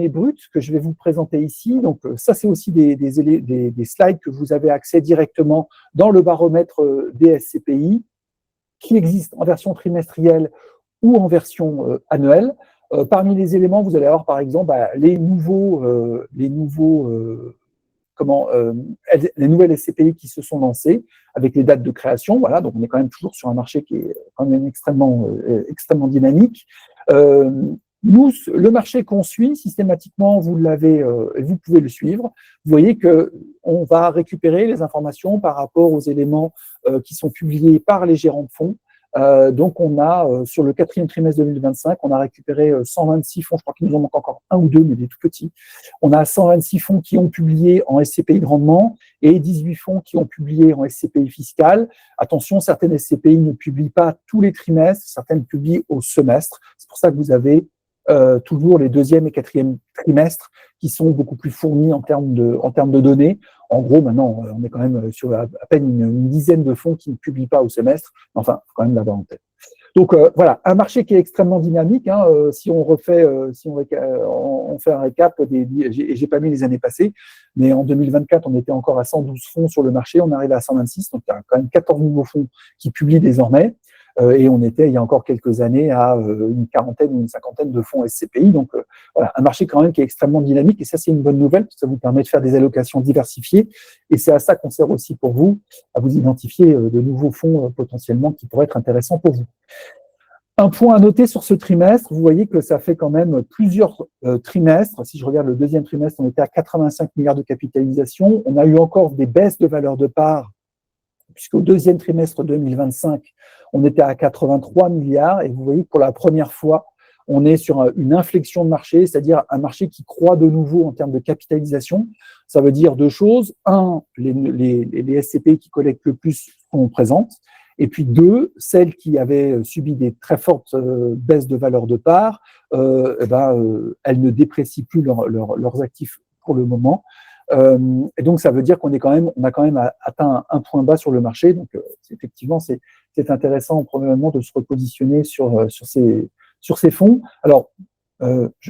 brute que je vais vous présenter ici. Donc, ça, c'est aussi des slides que vous avez accès directement dans le baromètre des SCPI, qui existe en version trimestrielle ou en version annuelle. Parmi les éléments, vous allez avoir, par exemple, les nouvelles SCPI qui se sont lancées avec les dates de création. Voilà, donc on est quand même toujours sur un marché qui est quand même extrêmement dynamique. Nous, le marché qu'on suit systématiquement, vous pouvez le suivre. Vous voyez que on va récupérer les informations par rapport aux éléments qui sont publiés par les gérants de fonds. Donc, on a, sur le quatrième trimestre 2025, on a récupéré 126 fonds, je crois qu'il nous en manque encore un ou deux, mais des tout petits. On a 126 fonds qui ont publié en SCPI de rendement et 18 fonds qui ont publié en SCPI fiscal. Attention, certaines SCPI ne publient pas tous les trimestres, certaines publient au semestre. C'est pour ça que vous avez toujours les deuxième et quatrième trimestres qui sont beaucoup plus fournis en termes de données. En gros, maintenant, on est quand même sur à peine une dizaine de fonds qui ne publient pas au semestre. Enfin, il faut quand même l'avoir en tête. Donc voilà, un marché qui est extrêmement dynamique. Si on refait, on fait un récap, j'ai pas mis les années passées, mais en 2024, on était encore à 112 fonds sur le marché, on arrive à 126, donc il y a quand même 14 nouveaux fonds qui publient désormais. Et on était, il y a encore quelques années, à une quarantaine ou une cinquantaine de fonds SCPI. Donc, voilà, un marché quand même qui est extrêmement dynamique. Et ça, c'est une bonne nouvelle, parce que ça vous permet de faire des allocations diversifiées. Et c'est à ça qu'on sert aussi pour vous, à vous identifier de nouveaux fonds potentiellement qui pourraient être intéressants pour vous. Un point à noter sur ce trimestre, vous voyez que ça fait quand même plusieurs trimestres. Si je regarde le deuxième trimestre, on était à 85 milliards de capitalisation. On a eu encore des baisses de valeur de part, puisqu'au deuxième trimestre 2025, on était à 83 milliards. Et vous voyez que pour la première fois, on est sur une inflexion de marché, c'est-à-dire un marché qui croît de nouveau en termes de capitalisation. Ça veut dire deux choses. Un, les SCPI qui collectent le plus sont présentes. Et puis deux, celles qui avaient subi des très fortes baisses de valeur de part, elles ne déprécient plus leurs actifs pour le moment. Et donc, ça veut dire on a quand même atteint un point bas sur le marché. Donc, effectivement, c'est intéressant, probablement, de se repositionner sur ces fonds. Alors,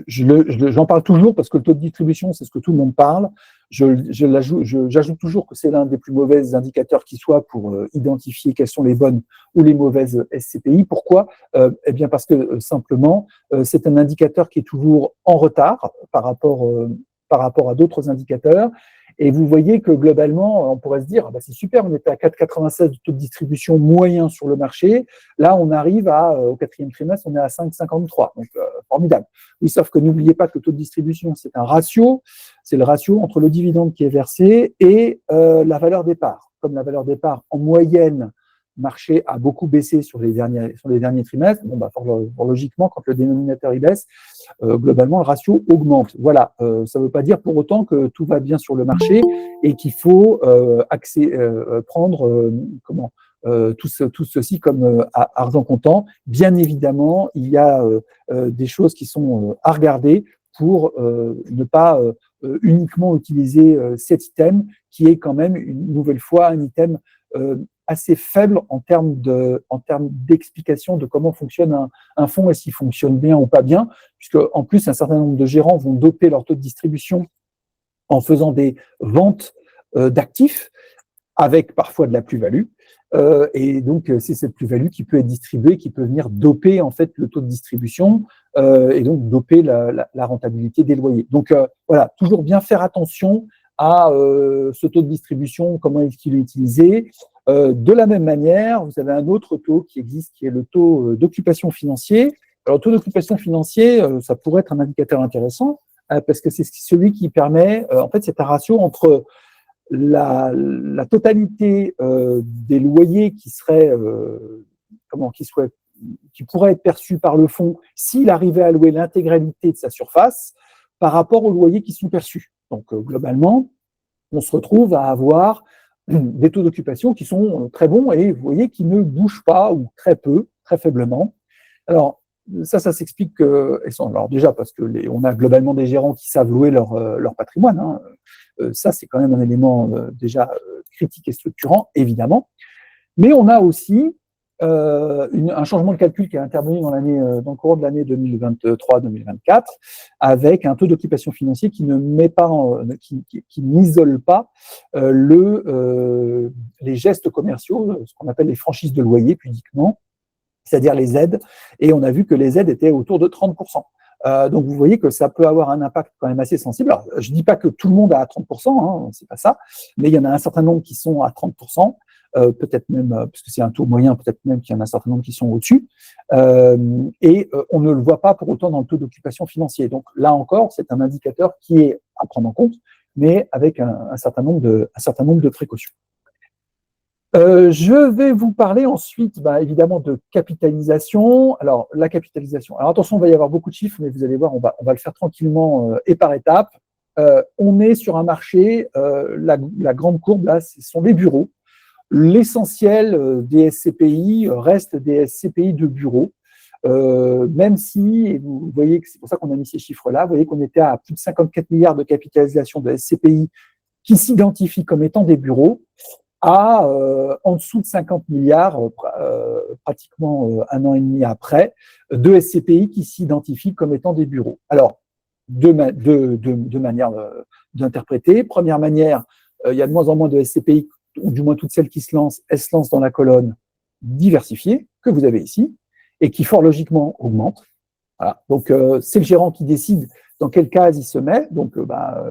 j'en parle toujours parce que le taux de distribution, c'est ce que tout le monde parle. J'ajoute toujours que c'est l'un des plus mauvais indicateurs qui soit pour identifier quelles sont les bonnes ou les mauvaises SCPI. Pourquoi ? Eh bien, parce que simplement, c'est un indicateur qui est toujours en retard par rapport à d'autres indicateurs. Et vous voyez que globalement, on pourrait se dire, c'est super, on était à 4,96 de taux de distribution moyen sur le marché. Là, on arrive au quatrième trimestre, on est à 5,53. Donc, formidable. Oui, sauf que n'oubliez pas que le taux de distribution, c'est un ratio. C'est le ratio entre le dividende qui est versé et la valeur des parts. Comme la valeur des parts, en moyenne, marché a beaucoup baissé sur les derniers trimestres. Fort logiquement, quand le dénominateur il baisse, globalement, le ratio augmente. Voilà, ça ne veut pas dire pour autant que tout va bien sur le marché et qu'il faut prendre tout ceci comme argent comptant. Bien évidemment, il y a des choses qui sont à regarder pour ne pas uniquement utiliser cet item qui est quand même une nouvelle fois un item assez faible en termes d'explication de comment fonctionne un fonds et s'il fonctionne bien ou pas bien, puisque en plus un certain nombre de gérants vont doper leur taux de distribution en faisant des ventes d'actifs avec parfois de la plus-value. Et donc, c'est cette plus-value qui peut être distribuée, qui peut venir doper en fait le taux de distribution et donc doper la rentabilité des loyers. Donc, voilà, toujours bien faire attention à ce taux de distribution, comment est-ce qu'il est utilisé. De la même manière, vous avez un autre taux qui existe, qui est le taux d'occupation financier. Alors, le taux d'occupation financier, ça pourrait être un indicateur intéressant parce que c'est celui qui permet, en fait, c'est un ratio entre la totalité des loyers qui pourraient être perçus par le fonds s'il arrivait à louer l'intégralité de sa surface par rapport aux loyers qui sont perçus. Donc, globalement, on se retrouve à avoir des taux d'occupation qui sont très bons et vous voyez qui ne bougent pas ou très peu, très faiblement. Alors, ça s'explique alors déjà parce que on a globalement des gérants qui savent louer leur patrimoine. Ça, c'est quand même un élément déjà critique et structurant, évidemment. Mais on a aussi un changement de calcul qui est intervenu dans le cours de l'année 2023-2024 avec un taux d'occupation financier qui ne met pas, qui n'isole pas les gestes commerciaux, ce qu'on appelle les franchises de loyer pudiquement, c'est-à-dire les aides, et on a vu que les aides étaient autour de 30%. Donc, vous voyez que ça peut avoir un impact quand même assez sensible. Alors, je ne dis pas que tout le monde a à 30%, c'est pas ça, mais il y en a un certain nombre qui sont à 30%, peut-être même, parce que c'est un taux moyen, peut-être même qu'il y en a un certain nombre qui sont au-dessus, et on ne le voit pas pour autant dans le taux d'occupation financier. Donc, là encore, c'est un indicateur qui est à prendre en compte, mais avec un certain nombre de précautions. Je vais vous parler ensuite, évidemment, de capitalisation. Alors, la capitalisation. Alors, attention, il va y avoir beaucoup de chiffres, mais vous allez voir, on va le faire tranquillement et par étapes. On est sur un marché, la grande courbe, là, ce sont les bureaux. L'essentiel des SCPI reste des SCPI de bureaux. Même si, et vous voyez que c'est pour ça qu'on a mis ces chiffres-là, vous voyez qu'on était à plus de 54 milliards de capitalisation de SCPI qui s'identifient comme étant des bureaux, à en dessous de 50 milliards, pratiquement un an et demi après, de SCPI qui s'identifient comme étant des bureaux. Alors, deux manières d'interpréter. Première manière, il y a de moins en moins de SCPI, ou du moins toutes celles qui se lancent, elles se lancent dans la colonne diversifiée, que vous avez ici, et qui fort logiquement augmente. Voilà. Donc, c'est le gérant qui décide dans quelle case il se met. Donc,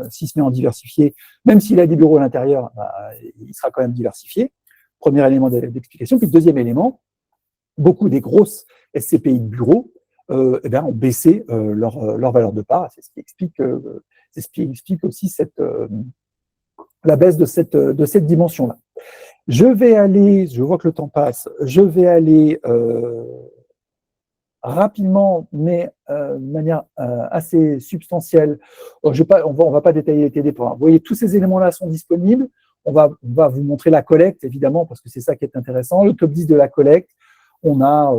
s'il se met en diversifié, même s'il a des bureaux à l'intérieur, il sera quand même diversifié. Premier élément d'explication. Puis, deuxième élément, beaucoup des grosses SCPI de bureaux ont baissé leur valeur de part. C'est ce qui explique aussi la baisse de cette dimension-là. Je vais aller, je vois que le temps passe, je vais aller rapidement, mais de manière assez substantielle. On va pas détailler les TD. Vous voyez, tous ces éléments-là sont disponibles. On va vous montrer la collecte, évidemment, parce que c'est ça qui est intéressant. Le top 10 de la collecte, on a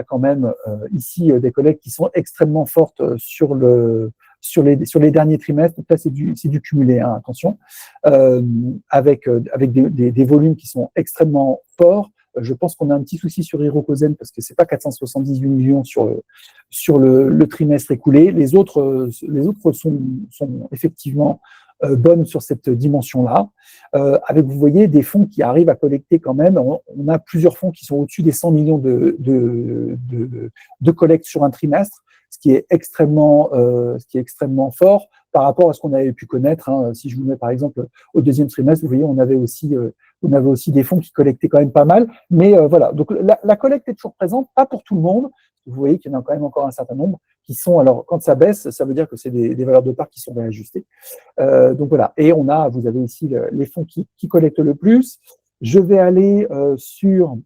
quand même ici des collectes qui sont extrêmement fortes sur les derniers trimestres. Donc là, c'est du cumulé, hein, attention, avec des volumes qui sont extrêmement forts. Je pense qu'on a un petit souci sur Hirokozen parce que c'est pas 478 millions sur le trimestre écoulé. Les autres sont effectivement bonnes sur cette dimension-là. Avec, vous voyez, des fonds qui arrivent à collecter quand même. On a plusieurs fonds qui sont au-dessus des 100 millions de collectes sur un trimestre, ce qui est extrêmement fort par rapport à ce qu'on avait pu connaître. Hein. Si je vous mets par exemple au deuxième trimestre, vous voyez, on avait aussi des fonds qui collectaient quand même pas mal. Mais voilà, donc la collecte est toujours présente, pas pour tout le monde. Vous voyez qu'il y en a quand même encore un certain nombre qui sont, alors quand ça baisse, ça veut dire que c'est des valeurs de part qui sont réajustées. Donc voilà, et vous avez ici les fonds qui collectent le plus. Je vais aller sur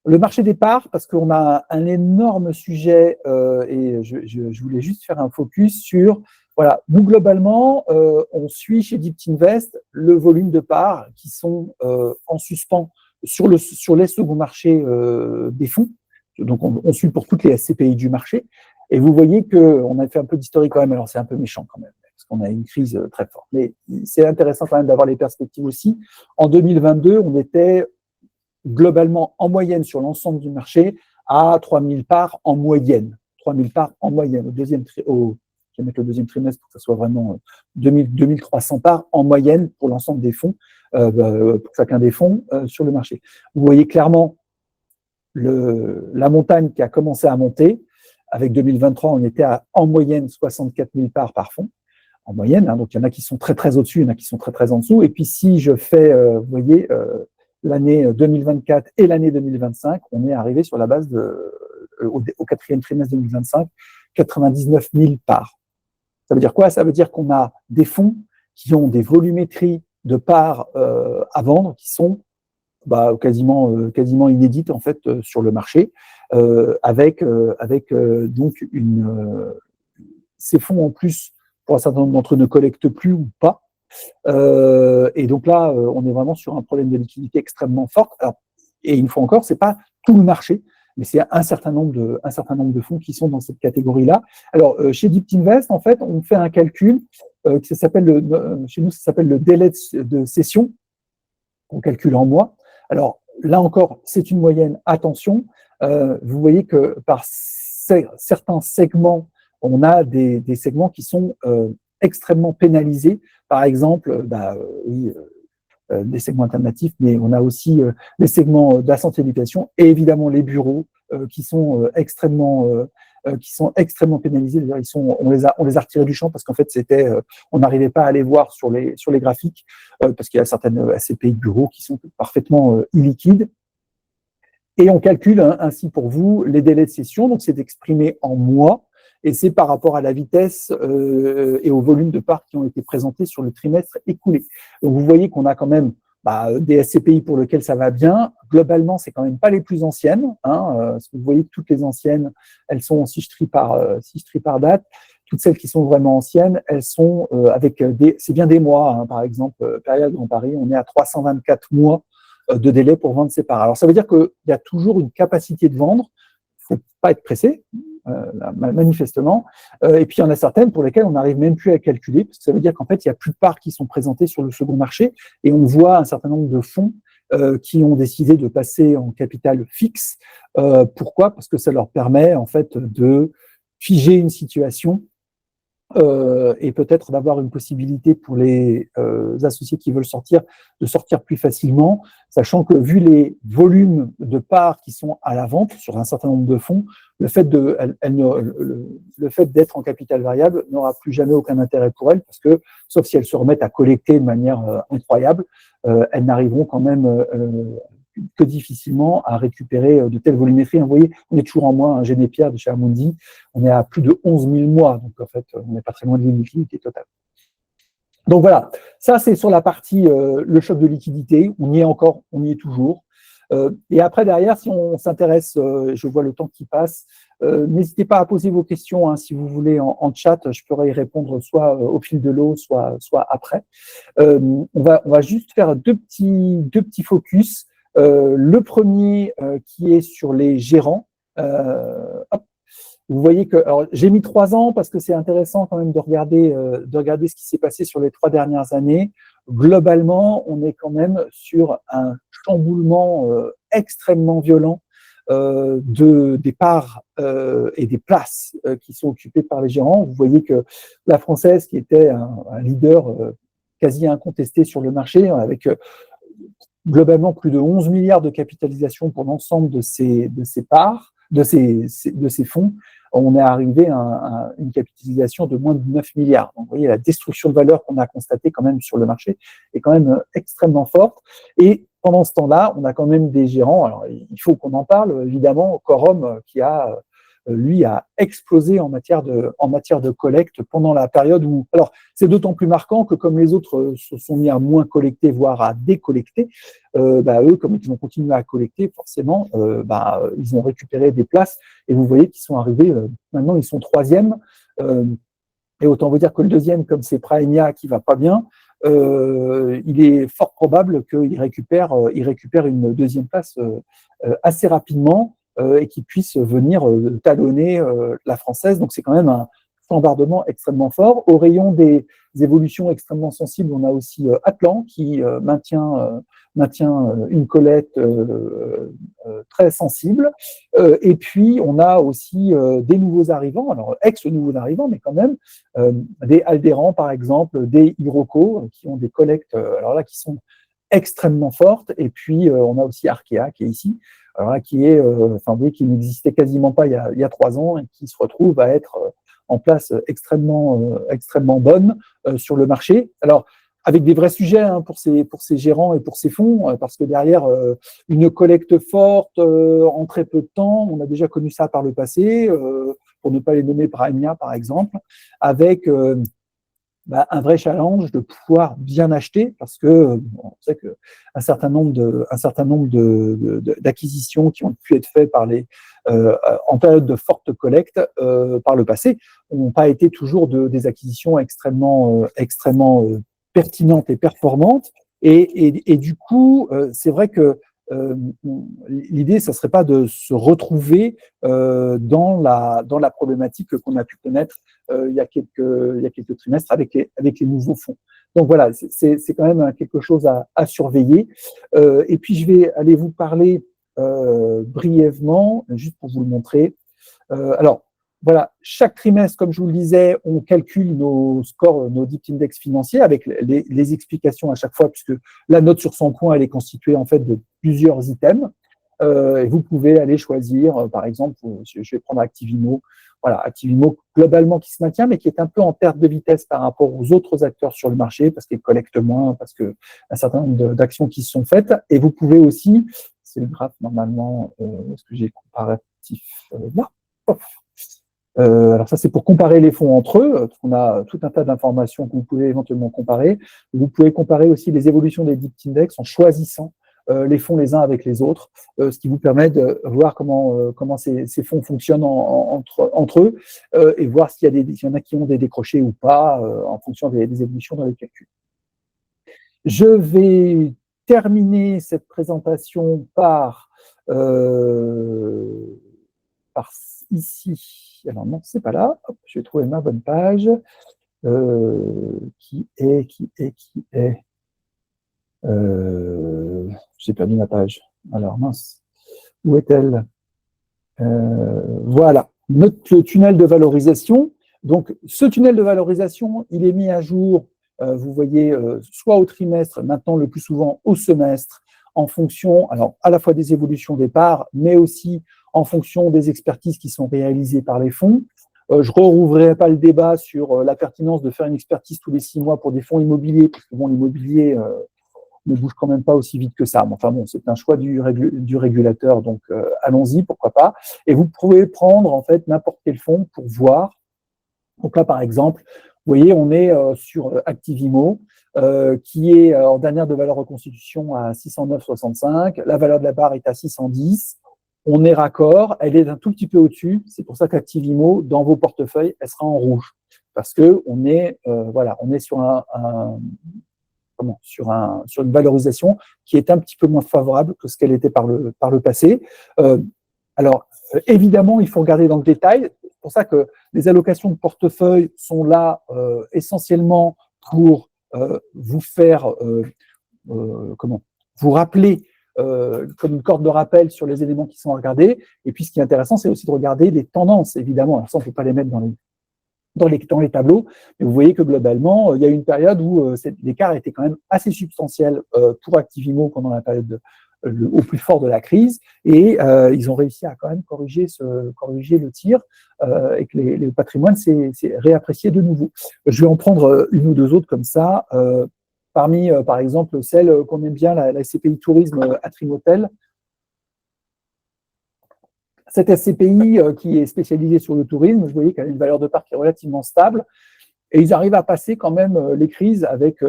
le marché des parts, parce qu'on a un énorme sujet, et je voulais juste faire un focus sur, voilà, nous globalement, on suit chez DeepInvest le volume de parts qui sont en suspens sur les seconds marchés des fonds. Donc, on suit pour toutes les SCPI du marché. Et vous voyez qu'on a fait un peu d'historique quand même, alors c'est un peu méchant quand même, parce qu'on a une crise très forte. Mais c'est intéressant quand même d'avoir les perspectives aussi. En 2022, on était globalement en moyenne sur l'ensemble du marché à 3000 parts en moyenne. 3000 parts en moyenne. Je vais mettre le deuxième trimestre pour que ça soit vraiment 2300 parts en moyenne pour l'ensemble des fonds, pour chacun des fonds sur le marché. Vous voyez clairement la montagne qui a commencé à monter. Avec 2023, on était à en moyenne 64 000 parts par fonds, en moyenne. Hein, donc, il y en a qui sont très, très au-dessus, il y en a qui sont très, très en dessous. Et puis, si je fais, vous voyez, l'année 2024 et l'année 2025, on est arrivé sur la base au quatrième trimestre 2025, 99 000 parts. Ça veut dire quoi? Ça veut dire qu'on a des fonds qui ont des volumétries de parts à vendre qui sont quasiment inédites en fait sur le marché, avec donc ces fonds en plus, pour un certain nombre d'entre eux, ne collectent plus ou pas. Et donc là, on est vraiment sur un problème de liquidité extrêmement fort. Alors, et une fois encore, c'est pas tout le marché, mais c'est un certain nombre de fonds qui sont dans cette catégorie-là. Alors, chez DeepInvest, en fait, on fait un calcul qui s'appelle chez nous, ça s'appelle le délai de cession. On calcule en mois. Alors, là encore, c'est une moyenne. Attention, vous voyez que par certains segments, on a des segments qui sont extrêmement pénalisés. Par exemple, des segments alternatifs, mais on a aussi les segments de la santé et de l'éducation et évidemment les bureaux qui sont extrêmement pénalisés. D'ailleurs, on les a retirés du champ parce qu'en fait, on n'arrivait pas à les voir sur les graphiques parce qu'il y a certaines SCPI de bureaux qui sont parfaitement illiquides. Et on calcule ainsi pour vous les délais de cession. Donc, c'est exprimé en mois et c'est par rapport à la vitesse et au volume de parts qui ont été présentés sur le trimestre écoulé. Donc, vous voyez qu'on a quand même des SCPI pour lesquelles ça va bien. Globalement, c'est quand même pas les plus anciennes. Vous voyez que toutes les anciennes, elles sont, si je trie par date, toutes celles qui sont vraiment anciennes, elles sont c'est bien des mois, par exemple, période Grand Paris, on est à 324 mois de délai pour vendre ses parts. Alors, ça veut dire qu'il y a toujours une capacité de vendre. Il ne faut pas être pressé, manifestement. Et puis, il y en a certaines pour lesquelles on n'arrive même plus à calculer, parce que ça veut dire qu'en fait, il y a plus de parts qui sont présentées sur le second marché, et on voit un certain nombre de fonds qui ont décidé de passer en capital fixe. Pourquoi ? Parce que ça leur permet, en fait, de figer une situation et peut-être d'avoir une possibilité pour les associés qui veulent sortir, de sortir plus facilement, sachant que vu les volumes de parts qui sont à la vente sur un certain nombre de fonds, le fait d'être en capital variable n'aura plus jamais aucun intérêt pour elles, parce que, sauf si elles se remettent à collecter de manière incroyable, elles n'arriveront quand même que difficilement à récupérer de telles volumétries. Vous voyez, on est toujours en moins, Géné Pierre de chez Amundi, on est à plus de 11 000 mois, donc en fait, on n'est pas très loin de l'illiquidité totale. Donc voilà, ça c'est sur la partie le choc de liquidité, on y est encore, on y est toujours. Et après, derrière, si on s'intéresse, je vois le temps qui passe, n'hésitez pas à poser vos questions, si vous voulez, en chat, je pourrais y répondre soit au fil de l'eau, soit après. On va juste faire deux petits focus. Le premier qui est sur les gérants. Vous voyez que, alors j'ai mis 3 ans parce que c'est intéressant quand même de regarder ce qui s'est passé sur les 3 dernières années. Globalement, on est quand même sur un chamboulement extrêmement violent des parts et des places qui sont occupées par les gérants. Vous voyez que la Française, qui était un leader quasi incontesté sur le marché, avec globalement plus de 11 milliards de capitalisation pour l'ensemble de ces parts, de ces fonds, on est arrivé à une capitalisation de moins de 9 milliards. Donc, vous voyez, la destruction de valeur qu'on a constatée quand même sur le marché est quand même extrêmement forte. Et pendant ce temps-là, on a quand même des gérants, alors il faut qu'on en parle, évidemment, Quorum qui a explosé en matière de collecte pendant la période où… Alors, c'est d'autant plus marquant que comme les autres se sont mis à moins collecter, voire à décollecter, eux, comme ils ont continué à collecter, forcément, ils ont récupéré des places et vous voyez qu'ils sont arrivés, maintenant ils sont 3e. Et autant vous dire que le deuxième, comme c'est Praemia qui va pas bien, il est fort probable qu'il récupère une deuxième place assez rapidement et qu'il puisse venir talonner la Française. Donc c'est quand même un bombardement extrêmement fort. Au rayon des évolutions extrêmement sensibles, on a aussi Atlan qui maintient une collecte très sensible. Et puis, on a aussi des nouveaux arrivants, alors ex-nouveaux arrivants, mais quand même, des Aldéran, par exemple, des Iroko, qui ont des collectes, alors là, qui sont extrêmement fortes. Et puis, on a aussi Arkea, qui est ici, alors là, qui n'existait quasiment pas il y a 3 ans et qui se retrouve à être en place extrêmement bonne sur le marché. Alors, avec des vrais sujets pour ces gérants et pour ces fonds, parce que derrière, une collecte forte en très peu de temps, on a déjà connu ça par le passé, pour ne pas les nommer Praemia, par exemple, avec un vrai challenge de pouvoir bien acheter, parce que on sait qu'un certain nombre d'acquisitions qui ont pu être faites en période de forte collecte par le passé n'ont pas été toujours des acquisitions extrêmement pertinentes et performantes. Et du coup, c'est vrai que l'idée, ça serait pas de se retrouver dans la problématique qu'on a pu connaître il y a quelques trimestres avec les nouveaux fonds. Donc voilà, c'est quand même quelque chose à surveiller. Et puis je vais aller vous parler brièvement, juste pour vous le montrer. Alors voilà, chaque trimestre, comme je vous le disais, on calcule nos scores, nos deep index financiers avec les explications à chaque fois, puisque la note sur 100 points, elle est constituée en fait de plusieurs items. Et vous pouvez aller choisir, par exemple, je vais prendre Activimo. Voilà, Activimo globalement qui se maintient, mais qui est un peu en perte de vitesse par rapport aux autres acteurs sur le marché, parce qu'il collecte moins, parce qu'il y a un certain nombre d'actions qui se sont faites. Et vous pouvez aussi, c'est le graphe normalement, est-ce que j'ai comparatif là Alors ça, c'est pour comparer les fonds entre eux, parce qu'on a tout un tas d'informations que vous pouvez éventuellement comparer. Vous pouvez comparer aussi les évolutions des DIPT Index en choisissant les fonds les uns avec les autres, ce qui vous permet de voir comment ces fonds fonctionnent entre eux et voir s'il y en a qui ont des décrochés ou pas en fonction des évolutions dans les calculs. Je vais terminer cette présentation par ici. Alors non, c'est pas là. Hop, je vais trouver ma bonne page. Qui est j'ai perdu ma page. Alors mince. Où est-elle Voilà. Le tunnel de valorisation. Donc, ce tunnel de valorisation, il est mis à jour, vous voyez, soit au trimestre, maintenant le plus souvent au semestre, en fonction, alors à la fois des évolutions des parts, mais aussi en fonction des expertises qui sont réalisées par les fonds. Je ne rouvrirai pas le débat sur la pertinence de faire une expertise tous les 6 mois pour des fonds immobiliers, parce que bon, l'immobilier ne bouge quand même pas aussi vite que ça. Mais enfin bon, c'est un choix du régulateur, donc allons-y, pourquoi pas. Et vous pouvez prendre en fait n'importe quel fonds pour voir. Donc là, par exemple, vous voyez, on est sur Activimo, qui est en dernière de valeur reconstitution à 609,65. La valeur de la barre est à 610. On est raccord, elle est un tout petit peu au-dessus. C'est pour ça qu'Activimo, dans vos portefeuilles, elle sera en rouge. Parce que on est sur sur une valorisation qui est un petit peu moins favorable que ce qu'elle était par le passé. Alors, évidemment, il faut regarder dans le détail. C'est pour ça que les allocations de portefeuille sont là essentiellement pour vous faire, vous rappeler comme une corde de rappel sur les éléments qui sont à regarder. Et puis, ce qui est intéressant, c'est aussi de regarder les tendances, évidemment. Alors ça, on ne peut pas les mettre dans les tableaux, mais vous voyez que globalement, il y a eu une période où l'écart était quand même assez substantiel pour Activimo pendant la période au plus fort de la crise, et ils ont réussi à quand même corriger le tir et que le patrimoine s'est réapprécié de nouveau. Je vais en prendre une ou deux autres comme ça. Parmi, par exemple, celle qu'on aime bien, la SCPI Tourisme Atrimotel. Cette SCPI qui est spécialisée sur le tourisme, vous voyez qu'elle a une valeur de part qui est relativement stable, et ils arrivent à passer quand même les crises avec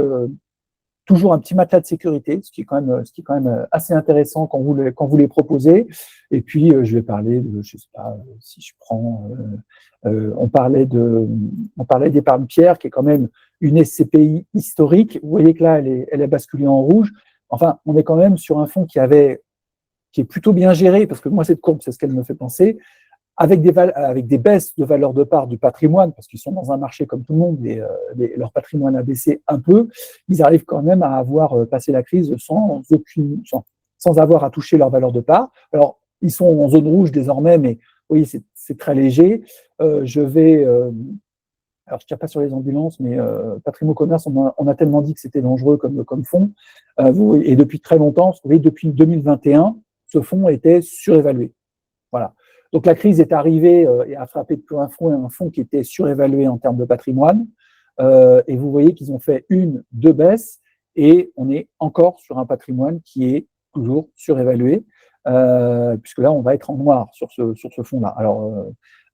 toujours un petit matelas de sécurité, ce qui est quand même assez intéressant quand vous les proposez. Et puis, je vais parler de, je sais pas, si je prends, on parlait d'épargne pierre, qui est quand même une SCPI historique. Vous voyez que là, elle est basculée en rouge. Enfin, on est quand même sur un fonds qui est plutôt bien géré, parce que moi, cette courbe, c'est ce qu'elle me fait penser, avec des baisses de valeur de part du patrimoine, parce qu'ils sont dans un marché comme tout le monde, et leur patrimoine a baissé un peu, ils arrivent quand même à avoir passé la crise sans avoir à toucher leur valeur de part. Alors, ils sont en zone rouge désormais, mais oui, c'est très léger. Alors, je ne tire pas sur les ambulances, mais Patrimo Commerce, on a tellement dit que c'était dangereux comme fonds. Et depuis très longtemps, vous voyez, depuis 2021, ce fonds était surévalué. Voilà. Donc la crise est arrivée et a frappé de plein fouet un fonds qui était surévalué en termes de patrimoine. Et vous voyez qu'ils ont fait deux baisses, et on est encore sur un patrimoine qui est toujours surévalué, puisque là, on va être en noir sur ce fonds-là. Alors,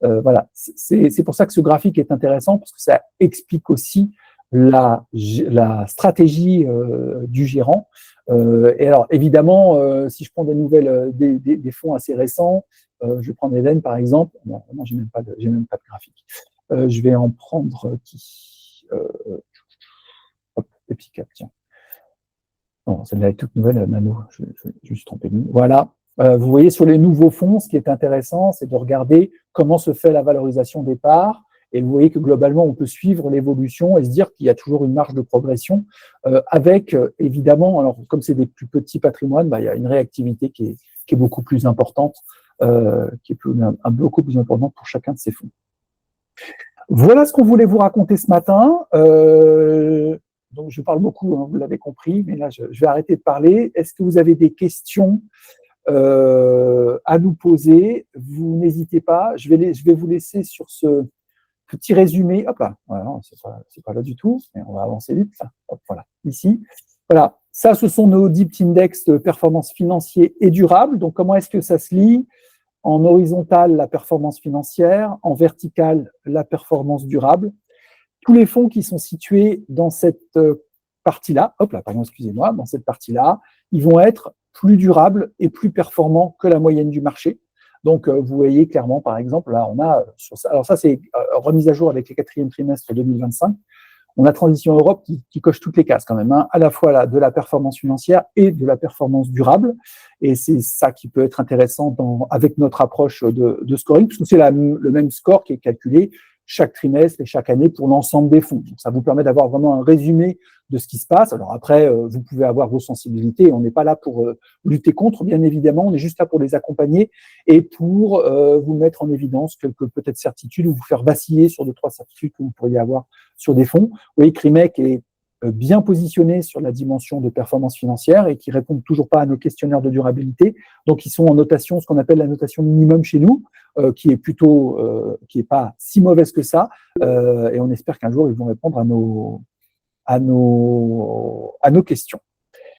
voilà, c'est pour ça que ce graphique est intéressant, parce que ça explique aussi la stratégie du gérant. Et alors, évidemment, si je prends des nouvelles, des fonds assez récents, je vais prendre Eden, par exemple. Non, j'ai même pas de graphique. Je vais en prendre qui Epicap, tiens. Non, celle-là est toute nouvelle, Nano. Je me suis trompé. Voilà. Vous voyez, sur les nouveaux fonds, ce qui est intéressant, c'est de regarder comment se fait la valorisation des parts. Et vous voyez que globalement, on peut suivre l'évolution et se dire qu'il y a toujours une marge de progression avec, évidemment, alors comme c'est des plus petits patrimoines, il y a une réactivité qui est beaucoup plus importante, beaucoup plus importante pour chacun de ces fonds. Voilà ce qu'on voulait vous raconter ce matin. Donc, je parle beaucoup, hein, vous l'avez compris, mais là, je vais arrêter de parler. Est-ce que vous avez des questions à nous poser? Vous n'hésitez pas. Je vais vous laisser sur ce petit résumé. Hop là, voilà, c'est pas là du tout, mais on va avancer vite. Hop, voilà, ici. Voilà, ça, ce sont nos DIPT Index de performance financière et durable. Donc, comment est-ce que ça se lit? En horizontal, la performance financière. En vertical, la performance durable. Tous les fonds qui sont situés dans cette partie-là, dans cette partie-là, ils vont être plus durables et plus performants que la moyenne du marché. Donc, vous voyez clairement, par exemple, là, on a, alors ça, c'est remise à jour avec les 4e trimestres 2025. On a Transition Europe qui coche toutes les cases quand même, hein, à la fois de la performance financière et de la performance durable. Et c'est ça qui peut être intéressant avec notre approche de scoring, parce que c'est le même score qui est calculé chaque trimestre et chaque année pour l'ensemble des fonds. Donc, ça vous permet d'avoir vraiment un résumé de ce qui se passe. Alors après, vous pouvez avoir vos sensibilités. On n'est pas là pour lutter contre, bien évidemment. On est juste là pour les accompagner et pour vous mettre en évidence quelques peut-être certitudes ou vous faire vaciller sur 2-3 certitudes que vous pourriez avoir sur des fonds. Vous voyez, Crimec est bien positionné sur la dimension de performance financière et qui répondent toujours pas à nos questionnaires de durabilité. Donc, ils sont en notation, ce qu'on appelle la notation minimum chez nous, qui est plutôt, qui est pas si mauvaise que ça. Et on espère qu'un jour, ils vont répondre à nos questions.